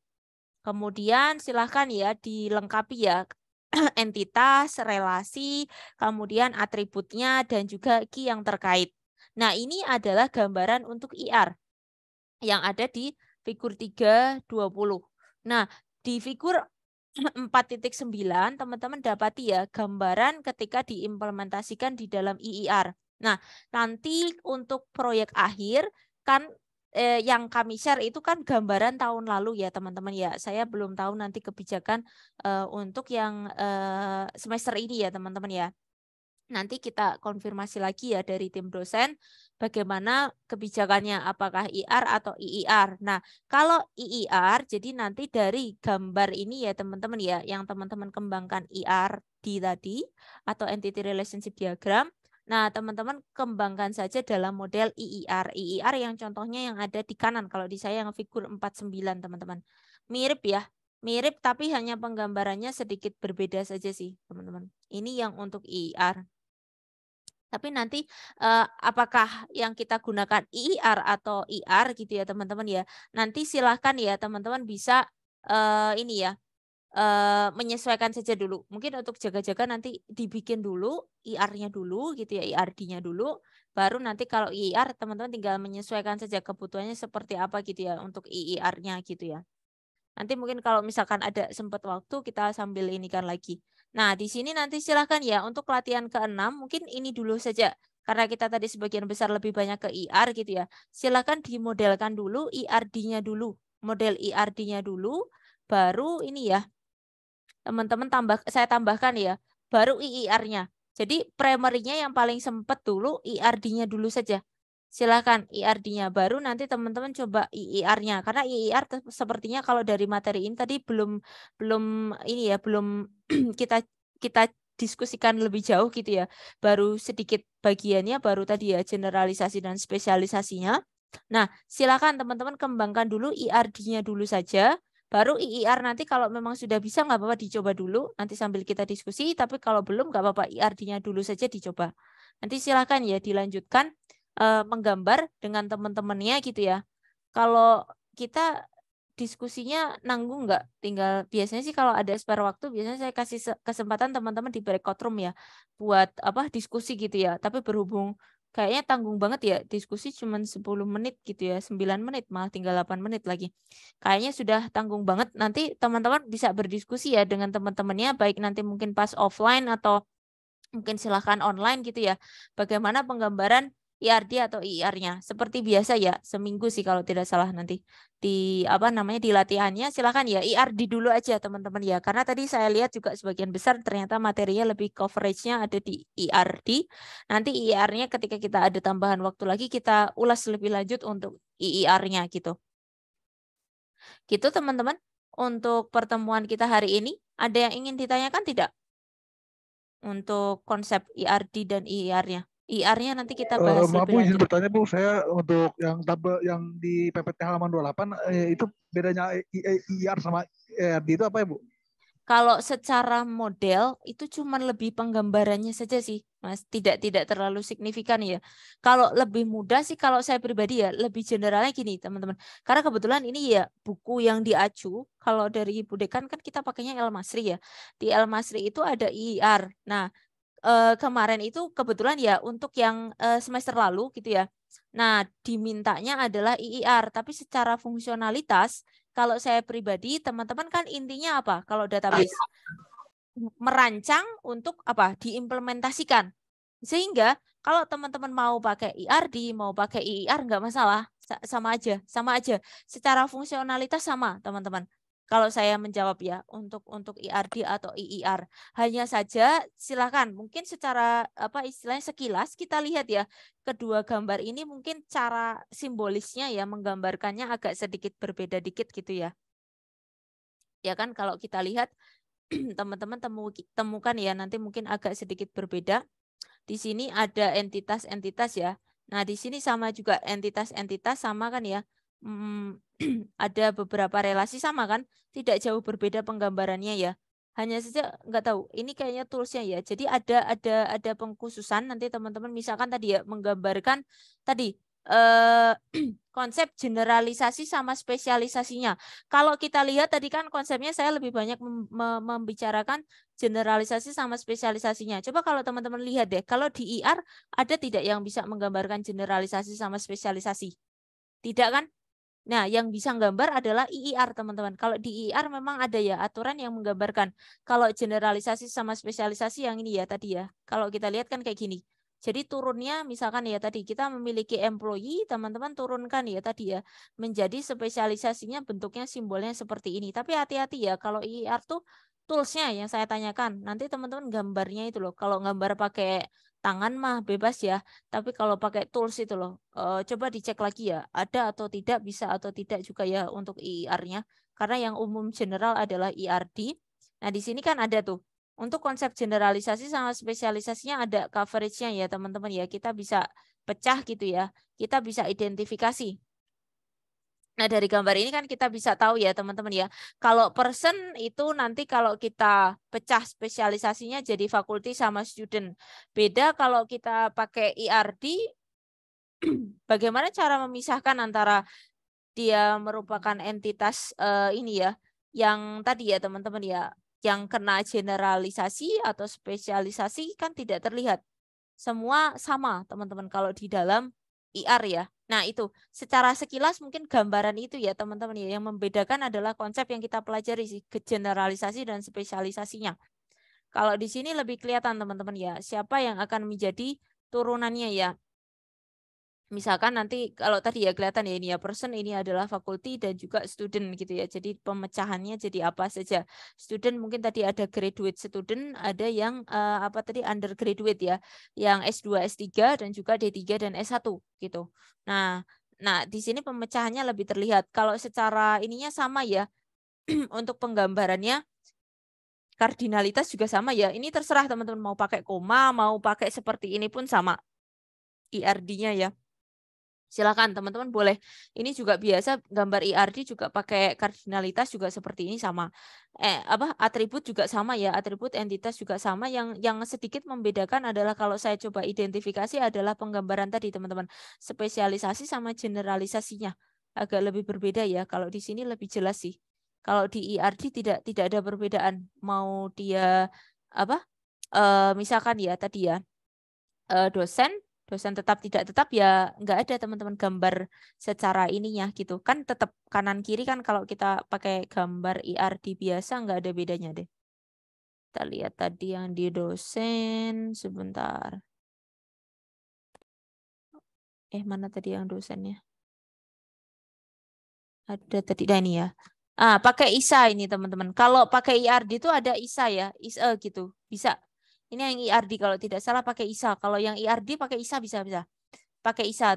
Kemudian silahkan ya dilengkapi ya entitas, relasi, kemudian atributnya, dan juga key yang terkait. Nah, ini adalah gambaran untuk IR yang ada di figur 3.20. Nah, di figur 4.9 teman-teman dapati ya gambaran ketika diimplementasikan di dalam IIR. Nah, nanti untuk proyek akhir kan yang kami share itu kan gambaran tahun lalu ya teman-teman ya. Saya belum tahu nanti kebijakan untuk yang semester ini ya teman-teman ya. Nanti kita konfirmasi lagi ya dari tim dosen bagaimana kebijakannya, apakah IR atau IIR. Nah, kalau IIR jadi nanti dari gambar ini ya teman-teman ya, yang teman-teman kembangkan IRD tadi atau Entity Relationship Diagram. Nah, teman-teman kembangkan saja dalam model IIR. IIR yang contohnya yang ada di kanan, kalau di saya yang figur 49 teman-teman. Mirip ya, mirip tapi hanya penggambarannya sedikit berbeda saja sih teman-teman. Ini yang untuk IIR. Tapi nanti apakah yang kita gunakan IIR atau IR gitu ya teman-teman ya. Nanti silahkan ya teman-teman bisa ini ya menyesuaikan saja dulu. Mungkin untuk jaga-jaga nanti dibikin dulu IR-nya dulu gitu ya, IRD-nya dulu. Baru nanti kalau IIR teman-teman tinggal menyesuaikan saja kebutuhannya seperti apa gitu ya untuk IIR-nya gitu ya. Nanti mungkin kalau misalkan ada sempat waktu kita sambil inikan lagi. Nah, di sini nanti silahkan ya untuk latihan ke-6 mungkin ini dulu saja. Karena kita tadi sebagian besar lebih banyak ke IR gitu ya. Silahkan dimodelkan dulu IRD-nya dulu. Model IRD-nya dulu, baru ini ya. Teman-teman saya tambahkan ya, baru IIR-nya. Jadi primary-nya yang paling sempat dulu IRD-nya dulu saja. Silakan IRD-nya, baru nanti teman-teman coba IIR-nya karena IIR sepertinya kalau dari materi ini tadi belum ini ya, belum kita diskusikan lebih jauh gitu ya. Baru sedikit bagiannya, baru tadi ya generalisasi dan spesialisasinya. Nah, silakan teman-teman kembangkan dulu IRD-nya dulu saja. Baru IIR nanti kalau memang sudah bisa nggak apa-apa dicoba dulu, nanti sambil kita diskusi, tapi kalau belum nggak apa-apa IRD-nya dulu saja dicoba. Nanti silakan ya dilanjutkan menggambar dengan teman-temannya gitu ya. Kalau kita diskusinya nanggung nggak? Tinggal biasanya sih kalau ada spare waktu biasanya saya kasih kesempatan teman-teman di breakout room ya buat apa diskusi gitu ya. Tapi berhubung kayaknya tanggung banget ya diskusi cuma 10 menit gitu ya, 9 menit malah tinggal 8 menit lagi. Kayaknya sudah tanggung banget. Nanti teman-teman bisa berdiskusi ya dengan teman-temannya baik nanti mungkin pas offline atau mungkin silahkan online gitu ya. Bagaimana penggambaran IRD atau IIR-nya. Seperti biasa ya, seminggu sih kalau tidak salah nanti di di latihannya silakan ya IRD dulu aja teman-teman ya. Karena tadi saya lihat juga sebagian besar ternyata materinya lebih coveragenya ada di IRD. Nanti IIR-nya ketika kita ada tambahan waktu lagi kita ulas lebih lanjut untuk IIR-nya gitu. Gitu teman-teman. Untuk pertemuan kita hari ini ada yang ingin ditanyakan tidak? Untuk konsep IRD dan IIR-nya. IR-nya nanti kita bahas maaf lebih Bu, lanjut. izin bertanya Bu, saya untuk yang tabel yang di PPT halaman 28 itu bedanya IR sama IRD itu apa ya Bu? Kalau secara model itu cuma lebih penggambarannya saja sih, Mas. Tidak terlalu signifikan ya. Kalau lebih mudah sih kalau saya pribadi ya lebih generalnya gini, teman-teman. Karena kebetulan ini ya buku yang diacu. Kalau dari Ibu Dekan kan kita pakainya El Masri ya. Di El Masri itu ada IR. Nah, kemarin itu kebetulan ya untuk yang semester lalu gitu ya. Nah, dimintanya adalah IIR, tapi secara fungsionalitas kalau saya pribadi, teman-teman kan intinya apa? Kalau database merancang untuk apa? Diimplementasikan. Sehingga kalau teman-teman mau pakai IRD, mau pakai IIR nggak masalah, sama aja. Secara fungsionalitas sama, teman-teman. Kalau saya menjawab ya untuk IRD atau IIR. Hanya saja silakan mungkin secara istilahnya sekilas kita lihat ya kedua gambar ini mungkin cara simbolisnya ya menggambarkannya agak sedikit berbeda dikit gitu ya. Ya kan kalau kita lihat teman-teman temukan ya nanti mungkin agak sedikit berbeda. Di sini ada entitas-entitas ya. Nah, di sini sama juga entitas-entitas sama kan ya. Ada beberapa relasi sama kan? Tidak jauh berbeda penggambarannya ya. Hanya saja nggak tahu. Ini kayaknya toolsnya ya. Jadi ada pengkhususan nanti teman-teman misalkan tadi ya menggambarkan tadi konsep generalisasi sama spesialisasinya. Kalau kita lihat tadi kan konsepnya saya lebih banyak membicarakan generalisasi sama spesialisasinya. Coba kalau teman-teman lihat deh, kalau di IR ada tidak yang bisa menggambarkan generalisasi sama spesialisasi? Tidak kan? Nah, yang bisa gambar adalah IIR, teman-teman. Kalau di IIR memang ada ya aturan yang menggambarkan. Kalau generalisasi sama spesialisasi yang ini ya tadi ya. Kalau kita lihat kan kayak gini. Jadi turunnya misalkan ya tadi kita memiliki employee, teman-teman turunkan ya tadi ya. Menjadi spesialisasinya bentuknya simbolnya seperti ini. Tapi hati-hati ya kalau IIR tuh toolsnya yang saya tanyakan. Nanti teman-teman gambarnya itu loh. Kalau gambar pakai tangan mah bebas ya. Tapi kalau pakai tools itu loh, coba dicek lagi ya, ada atau tidak, bisa atau tidak juga ya untuk IIR-nya. Karena yang umum general adalah IRD. Nah, di sini kan ada tuh. Untuk konsep generalisasi sama spesialisasinya ada coverage-nya ya teman-teman ya. Kita bisa pecah gitu ya. Kita bisa identifikasi. Nah, dari gambar ini kan kita bisa tahu ya teman-teman ya. Kalau person itu nanti kalau kita pecah spesialisasinya jadi fakulti sama student. Beda kalau kita pakai IRD, bagaimana cara memisahkan antara dia merupakan entitas ini ya, yang tadi ya teman-teman ya, yang kena generalisasi atau spesialisasi kan tidak terlihat. Semua sama teman-teman kalau di dalam IR ya. Nah itu secara sekilas mungkin gambaran itu ya teman-teman ya. Yang membedakan adalah konsep yang kita pelajari sih, generalisasi dan spesialisasinya. Kalau di sini lebih kelihatan teman-teman ya, siapa yang akan menjadi turunannya ya. Misalkan nanti kalau tadi ya kelihatan ya ini ya person ini adalah fakulti dan juga student gitu ya. Jadi pemecahannya jadi apa saja. Student mungkin tadi ada graduate student, ada yang undergraduate ya, yang S2, S3 dan juga D3 dan S1 gitu. Nah, di sini pemecahannya lebih terlihat. Kalau secara ininya sama ya. Untuk penggambarannya kardinalitas juga sama ya. Ini terserah teman-teman mau pakai koma, mau pakai seperti ini pun sama. IRD-nya ya. Silakan teman-teman boleh. Ini juga biasa gambar IRD juga pakai kardinalitas juga seperti ini sama. Atribut juga sama ya, atribut entitas juga sama. Yang sedikit membedakan adalah kalau saya coba identifikasi adalah penggambaran tadi teman-teman. Spesialisasi sama generalisasinya agak lebih berbeda ya. Kalau di sini lebih jelas sih. Kalau di IRD tidak ada perbedaan. Mau dia misalkan ya tadi ya dosen tetap tidak tetap ya nggak ada teman-teman gambar secara ininya gitu kan tetap kanan kiri kan kalau kita pakai gambar IRD biasa nggak ada bedanya deh. Kita lihat tadi yang di dosen sebentar. Mana tadi yang dosennya? Ada tadi ini ya. Pakai ISA ini teman-teman. Kalau pakai IRD itu ada ISA ya, ISA gitu. Bisa. Ini yang IRD kalau tidak salah pakai ISA. Kalau yang IRD pakai ISA bisa. Pakai ISA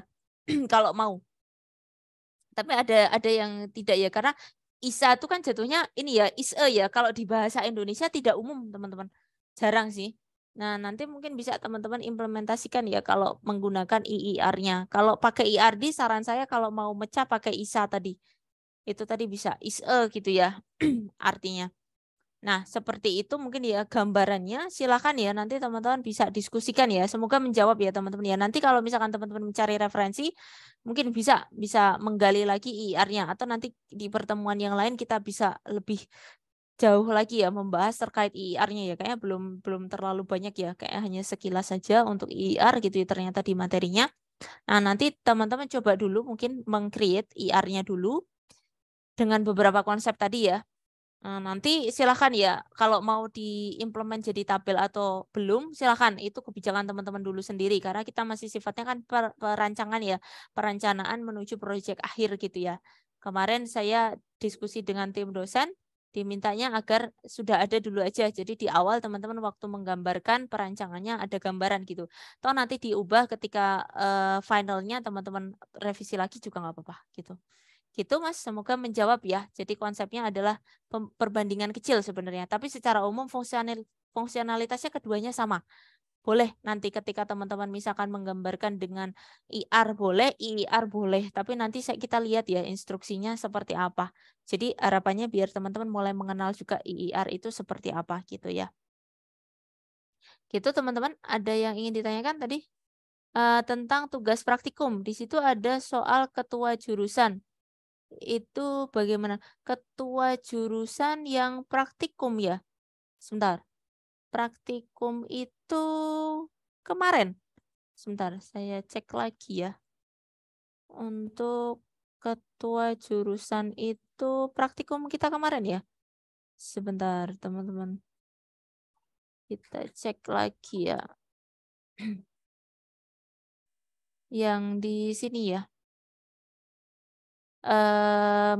kalau mau. Tapi ada yang tidak ya karena ISA itu kan jatuhnya ini ya ISA ya. Kalau di bahasa Indonesia tidak umum teman-teman. Jarang sih. Nah, nanti mungkin bisa teman-teman implementasikan ya kalau menggunakan IIR-nya. Kalau pakai IRD saran saya kalau mau mecah pakai ISA tadi. Itu tadi bisa ISA gitu ya artinya. Nah, seperti itu mungkin ya gambarannya. Silakan ya nanti teman-teman bisa diskusikan ya. Semoga menjawab ya teman-teman ya. Nanti kalau misalkan teman-teman mencari referensi, mungkin bisa menggali lagi IR-nya atau nanti di pertemuan yang lain kita bisa lebih jauh lagi ya membahas terkait IR-nya ya. Kayaknya belum terlalu banyak ya. Kayak hanya sekilas saja untuk IR gitu ya ternyata di materinya. Nah, nanti teman-teman coba dulu mungkin meng-create IR-nya dulu dengan beberapa konsep tadi ya. Nanti silakan ya kalau mau diimplement jadi tabel atau belum silakan itu kebijakan teman-teman dulu sendiri karena kita masih sifatnya kan perancangan ya perencanaan menuju proyek akhir gitu ya. Kemarin saya diskusi dengan tim dosen, dimintanya agar sudah ada dulu aja. Jadi di awal teman-teman waktu menggambarkan perancangannya ada gambaran gitu. Toh nanti diubah ketika finalnya teman-teman revisi lagi juga nggak apa-apa gitu. Gitu Mas, semoga menjawab ya. Jadi konsepnya adalah perbandingan kecil sebenarnya. Tapi secara umum fungsionalitasnya keduanya sama. Boleh nanti ketika teman-teman misalkan menggambarkan dengan IR boleh, IIR boleh. Tapi nanti kita lihat ya instruksinya seperti apa. Jadi harapannya biar teman-teman mulai mengenal juga IIR itu seperti apa gitu ya. Gitu teman-teman, ada yang ingin ditanyakan tadi? Tentang tugas praktikum. Di situ ada soal ketua jurusan. Itu bagaimana? Ketua jurusan yang praktikum ya? Sebentar. Praktikum itu kemarin. Sebentar, saya cek lagi ya. Untuk ketua jurusan itu praktikum kita kemarin ya? Sebentar, teman-teman. Kita cek lagi ya. Yang di sini ya.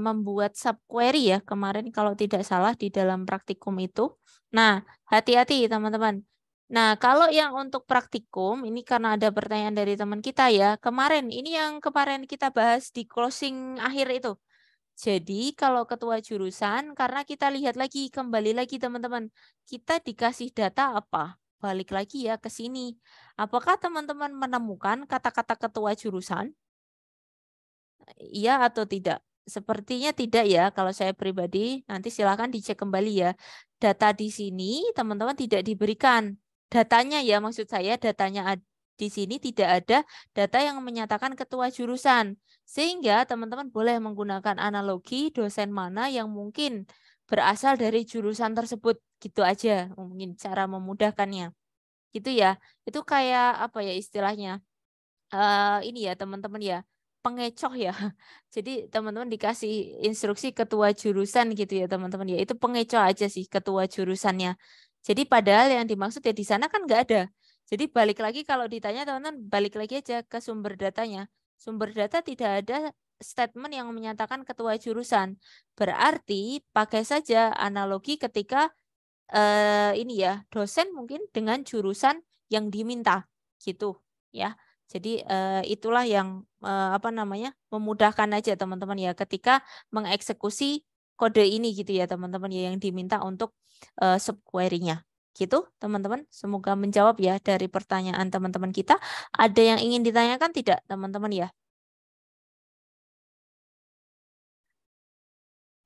Membuat subquery ya kemarin kalau tidak salah di dalam praktikum itu. Nah, hati-hati teman-teman. Nah, kalau yang untuk praktikum ini karena ada pertanyaan dari teman kita ya. Kemarin ini yang kemarin kita bahas di closing akhir itu. Jadi kalau ketua jurusan karena kita lihat lagi kembali lagi teman-teman. Kita dikasih data apa? Balik lagi ya ke sini. Apakah teman-teman menemukan kata-kata ketua jurusan? Iya atau tidak? Sepertinya tidak ya. Kalau saya pribadi, nanti silakan dicek kembali ya. Data di sini teman-teman tidak diberikan. Datanya ya, maksud saya datanya di sini tidak ada data yang menyatakan ketua jurusan. Sehingga teman-teman boleh menggunakan analogi dosen mana yang mungkin berasal dari jurusan tersebut. Gitu aja mungkin cara memudahkannya. Gitu ya. Itu kayak apa ya istilahnya? Ini ya teman-teman ya. Pengecoh ya. Jadi teman-teman dikasih instruksi ketua jurusan gitu ya teman-teman ya. Itu pengecoh aja sih ketua jurusannya. Jadi padahal yang dimaksud ya di sana kan nggak ada. Jadi balik lagi kalau ditanya teman-teman balik lagi aja ke sumber datanya. Sumber data tidak ada statement yang menyatakan ketua jurusan. Berarti pakai saja analogi ketika ini ya dosen mungkin dengan jurusan yang diminta gitu ya. Jadi itulah yang apa namanya memudahkan aja teman-teman ya ketika mengeksekusi kode ini gitu ya teman-teman ya yang diminta untuk subquery-nya. Gitu teman-teman. Semoga menjawab ya dari pertanyaan teman-teman kita. Ada yang ingin ditanyakan tidak teman-teman ya?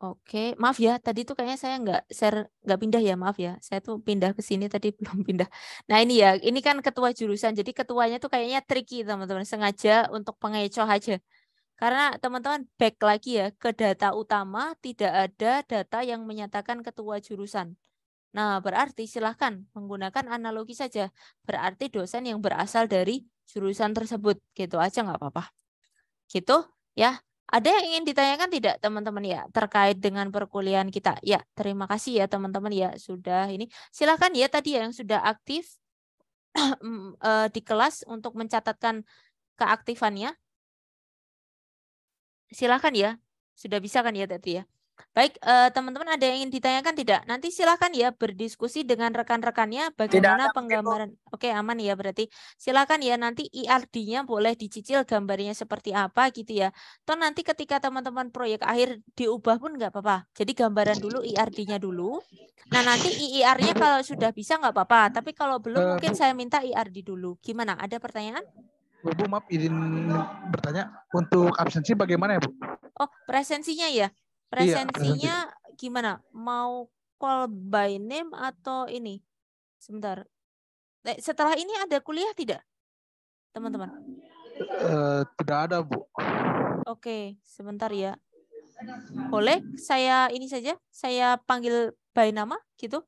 Oke, maaf ya, tadi tuh kayaknya saya nggak pindah ya, maaf ya. Saya tuh pindah ke sini tadi belum pindah. Nah ini ya, ini kan ketua jurusan, jadi ketuanya tuh kayaknya tricky teman-teman, sengaja untuk pengecoh aja. Karena teman-teman back lagi ya ke data utama, tidak ada data yang menyatakan ketua jurusan. Nah berarti silahkan menggunakan analogi saja. Berarti dosen yang berasal dari jurusan tersebut, gitu aja nggak apa-apa. Gitu ya. Ada yang ingin ditanyakan tidak teman-teman ya terkait dengan perkuliahan kita? Ya, terima kasih ya teman-teman ya sudah ini. Silakan ya tadi yang sudah aktif di kelas untuk mencatatkan keaktifannya. Silakan ya. Sudah bisa kan ya tadi ya? Baik, teman-teman ada yang ingin ditanyakan tidak? Nanti silakan ya berdiskusi dengan rekan-rekannya bagaimana penggambaran. Oke, aman ya berarti. Silakan ya nanti IRD-nya boleh dicicil gambarnya seperti apa gitu ya. Toh nanti ketika teman-teman proyek akhir diubah pun nggak apa-apa. Jadi gambaran dulu IRD-nya dulu. Nah nanti IIR-nya kalau sudah bisa nggak apa-apa. Tapi kalau belum mungkin saya minta IRD dulu. Gimana? Ada pertanyaan? Bu, maaf izin bertanya. Untuk absensi bagaimana ya Bu? Oh, presensinya ya? Presensinya gimana? Mau call by name atau ini? Sebentar. Setelah ini ada kuliah tidak, teman-teman? Tidak ada, Bu. Oke, sebentar ya. Boleh saya ini saja? Saya panggil by nama gitu?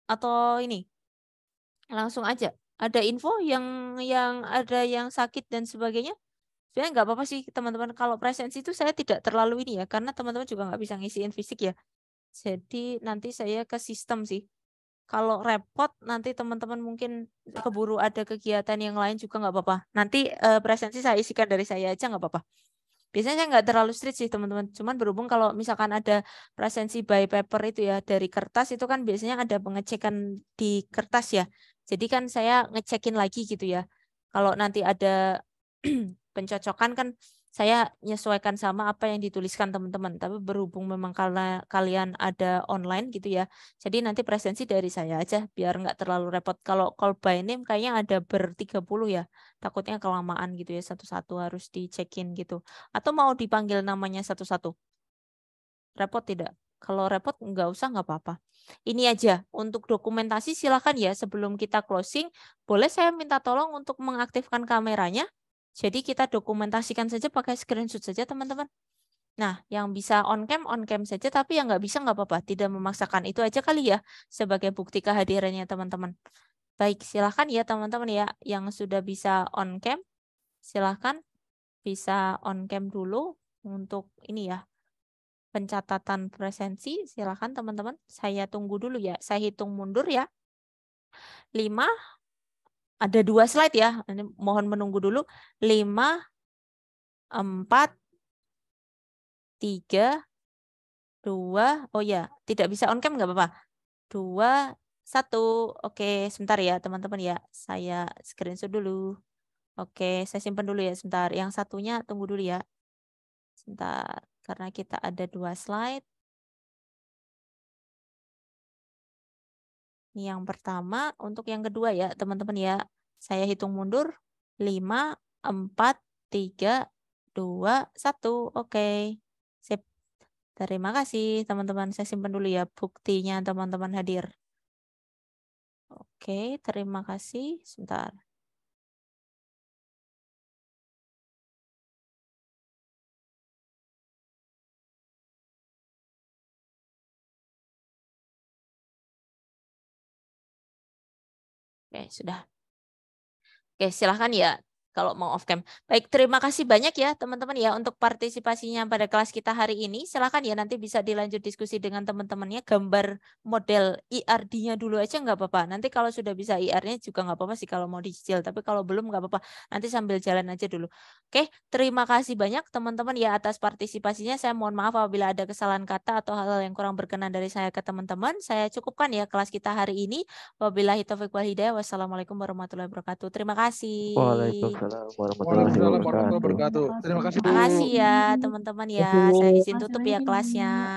Atau ini? Langsung aja. Ada info yang ada yang sakit dan sebagainya? Sebenarnya nggak apa-apa sih teman-teman. Kalau presensi itu saya tidak terlalu ini ya, karena teman-teman juga nggak bisa ngisiin fisik ya. Jadi nanti saya ke sistem sih. Kalau repot nanti teman-teman mungkin keburu ada kegiatan yang lain juga nggak apa-apa. Nanti presensi saya isikan dari saya aja nggak apa-apa. Biasanya saya nggak terlalu strict sih teman-teman. Cuman berhubung kalau misalkan ada presensi by paper itu ya dari kertas itu kan biasanya ada pengecekan di kertas ya. Jadi kan saya ngecekin lagi gitu ya. Kalau nanti ada pencocokan kan saya menyesuaikan sama apa yang dituliskan teman-teman. Tapi berhubung memang karena kalian ada online gitu ya. Jadi nanti presensi dari saya aja biar nggak terlalu repot. Kalau call by name kayaknya ada ber-30 ya. Takutnya kelamaan gitu ya. Satu-satu harus dicekin gitu. Atau mau dipanggil namanya satu-satu? Repot tidak? Kalau repot nggak usah, nggak apa-apa. Ini aja untuk dokumentasi silakan ya sebelum kita closing. Boleh saya minta tolong untuk mengaktifkan kameranya? Jadi kita dokumentasikan saja pakai screenshot saja teman-teman. Nah, yang bisa on cam saja, tapi yang nggak bisa nggak apa-apa. Tidak memaksakan. Itu aja kali ya sebagai bukti kehadirannya teman-teman. Baik, silakan ya teman-teman ya. Yang sudah bisa on cam, silakan bisa on cam dulu untuk ini ya. Pencatatan presensi, silakan teman-teman. Saya tunggu dulu ya. Saya hitung mundur ya. 5, ada 2 slide ya. Ini mohon menunggu dulu. 5, 4, 3, 2. Oh ya, tidak bisa on cam nggak apa-apa. 2, 1. Oke, sebentar ya teman-teman ya. Saya screenshot dulu. Oke, saya simpan dulu ya sebentar. Yang satunya tunggu dulu ya. Sebentar, karena kita ada 2 slide. Yang pertama, untuk yang kedua ya teman-teman ya. Saya hitung mundur. 5, 4, 3, 2, 1. Oke. Sip. Terima kasih teman-teman. Saya simpan dulu ya buktinya teman-teman hadir. Oke, terima kasih. Sebentar. Oke, sudah. Oke, silahkan ya kalau mau off cam. Baik, terima kasih banyak ya teman-teman ya untuk partisipasinya pada kelas kita hari ini. Silahkan ya nanti bisa dilanjut diskusi dengan teman-temannya. Gambar model IRD-nya dulu aja nggak apa-apa. Nanti kalau sudah bisa IR-nya juga nggak apa-apa sih kalau mau dicicil. Tapi kalau belum nggak apa-apa. Nanti sambil jalan aja dulu. Oke, terima kasih banyak teman-teman ya atas partisipasinya. Saya mohon maaf apabila ada kesalahan kata atau hal-hal yang kurang berkenan dari saya ke teman-teman. Saya cukupkan ya kelas kita hari ini. Wabillahi taufiq wal hidayah. Wassalamualaikum warahmatullahi wabarakatuh. Terima kasih. Waalaikumsalam warahmatullahi Waalaikumsalam wabarakatuh. warahmatullahi wabarakatuh. Terima kasih Bu. Terima kasih ya teman-teman ya. Saya izin tutup ya kelasnya.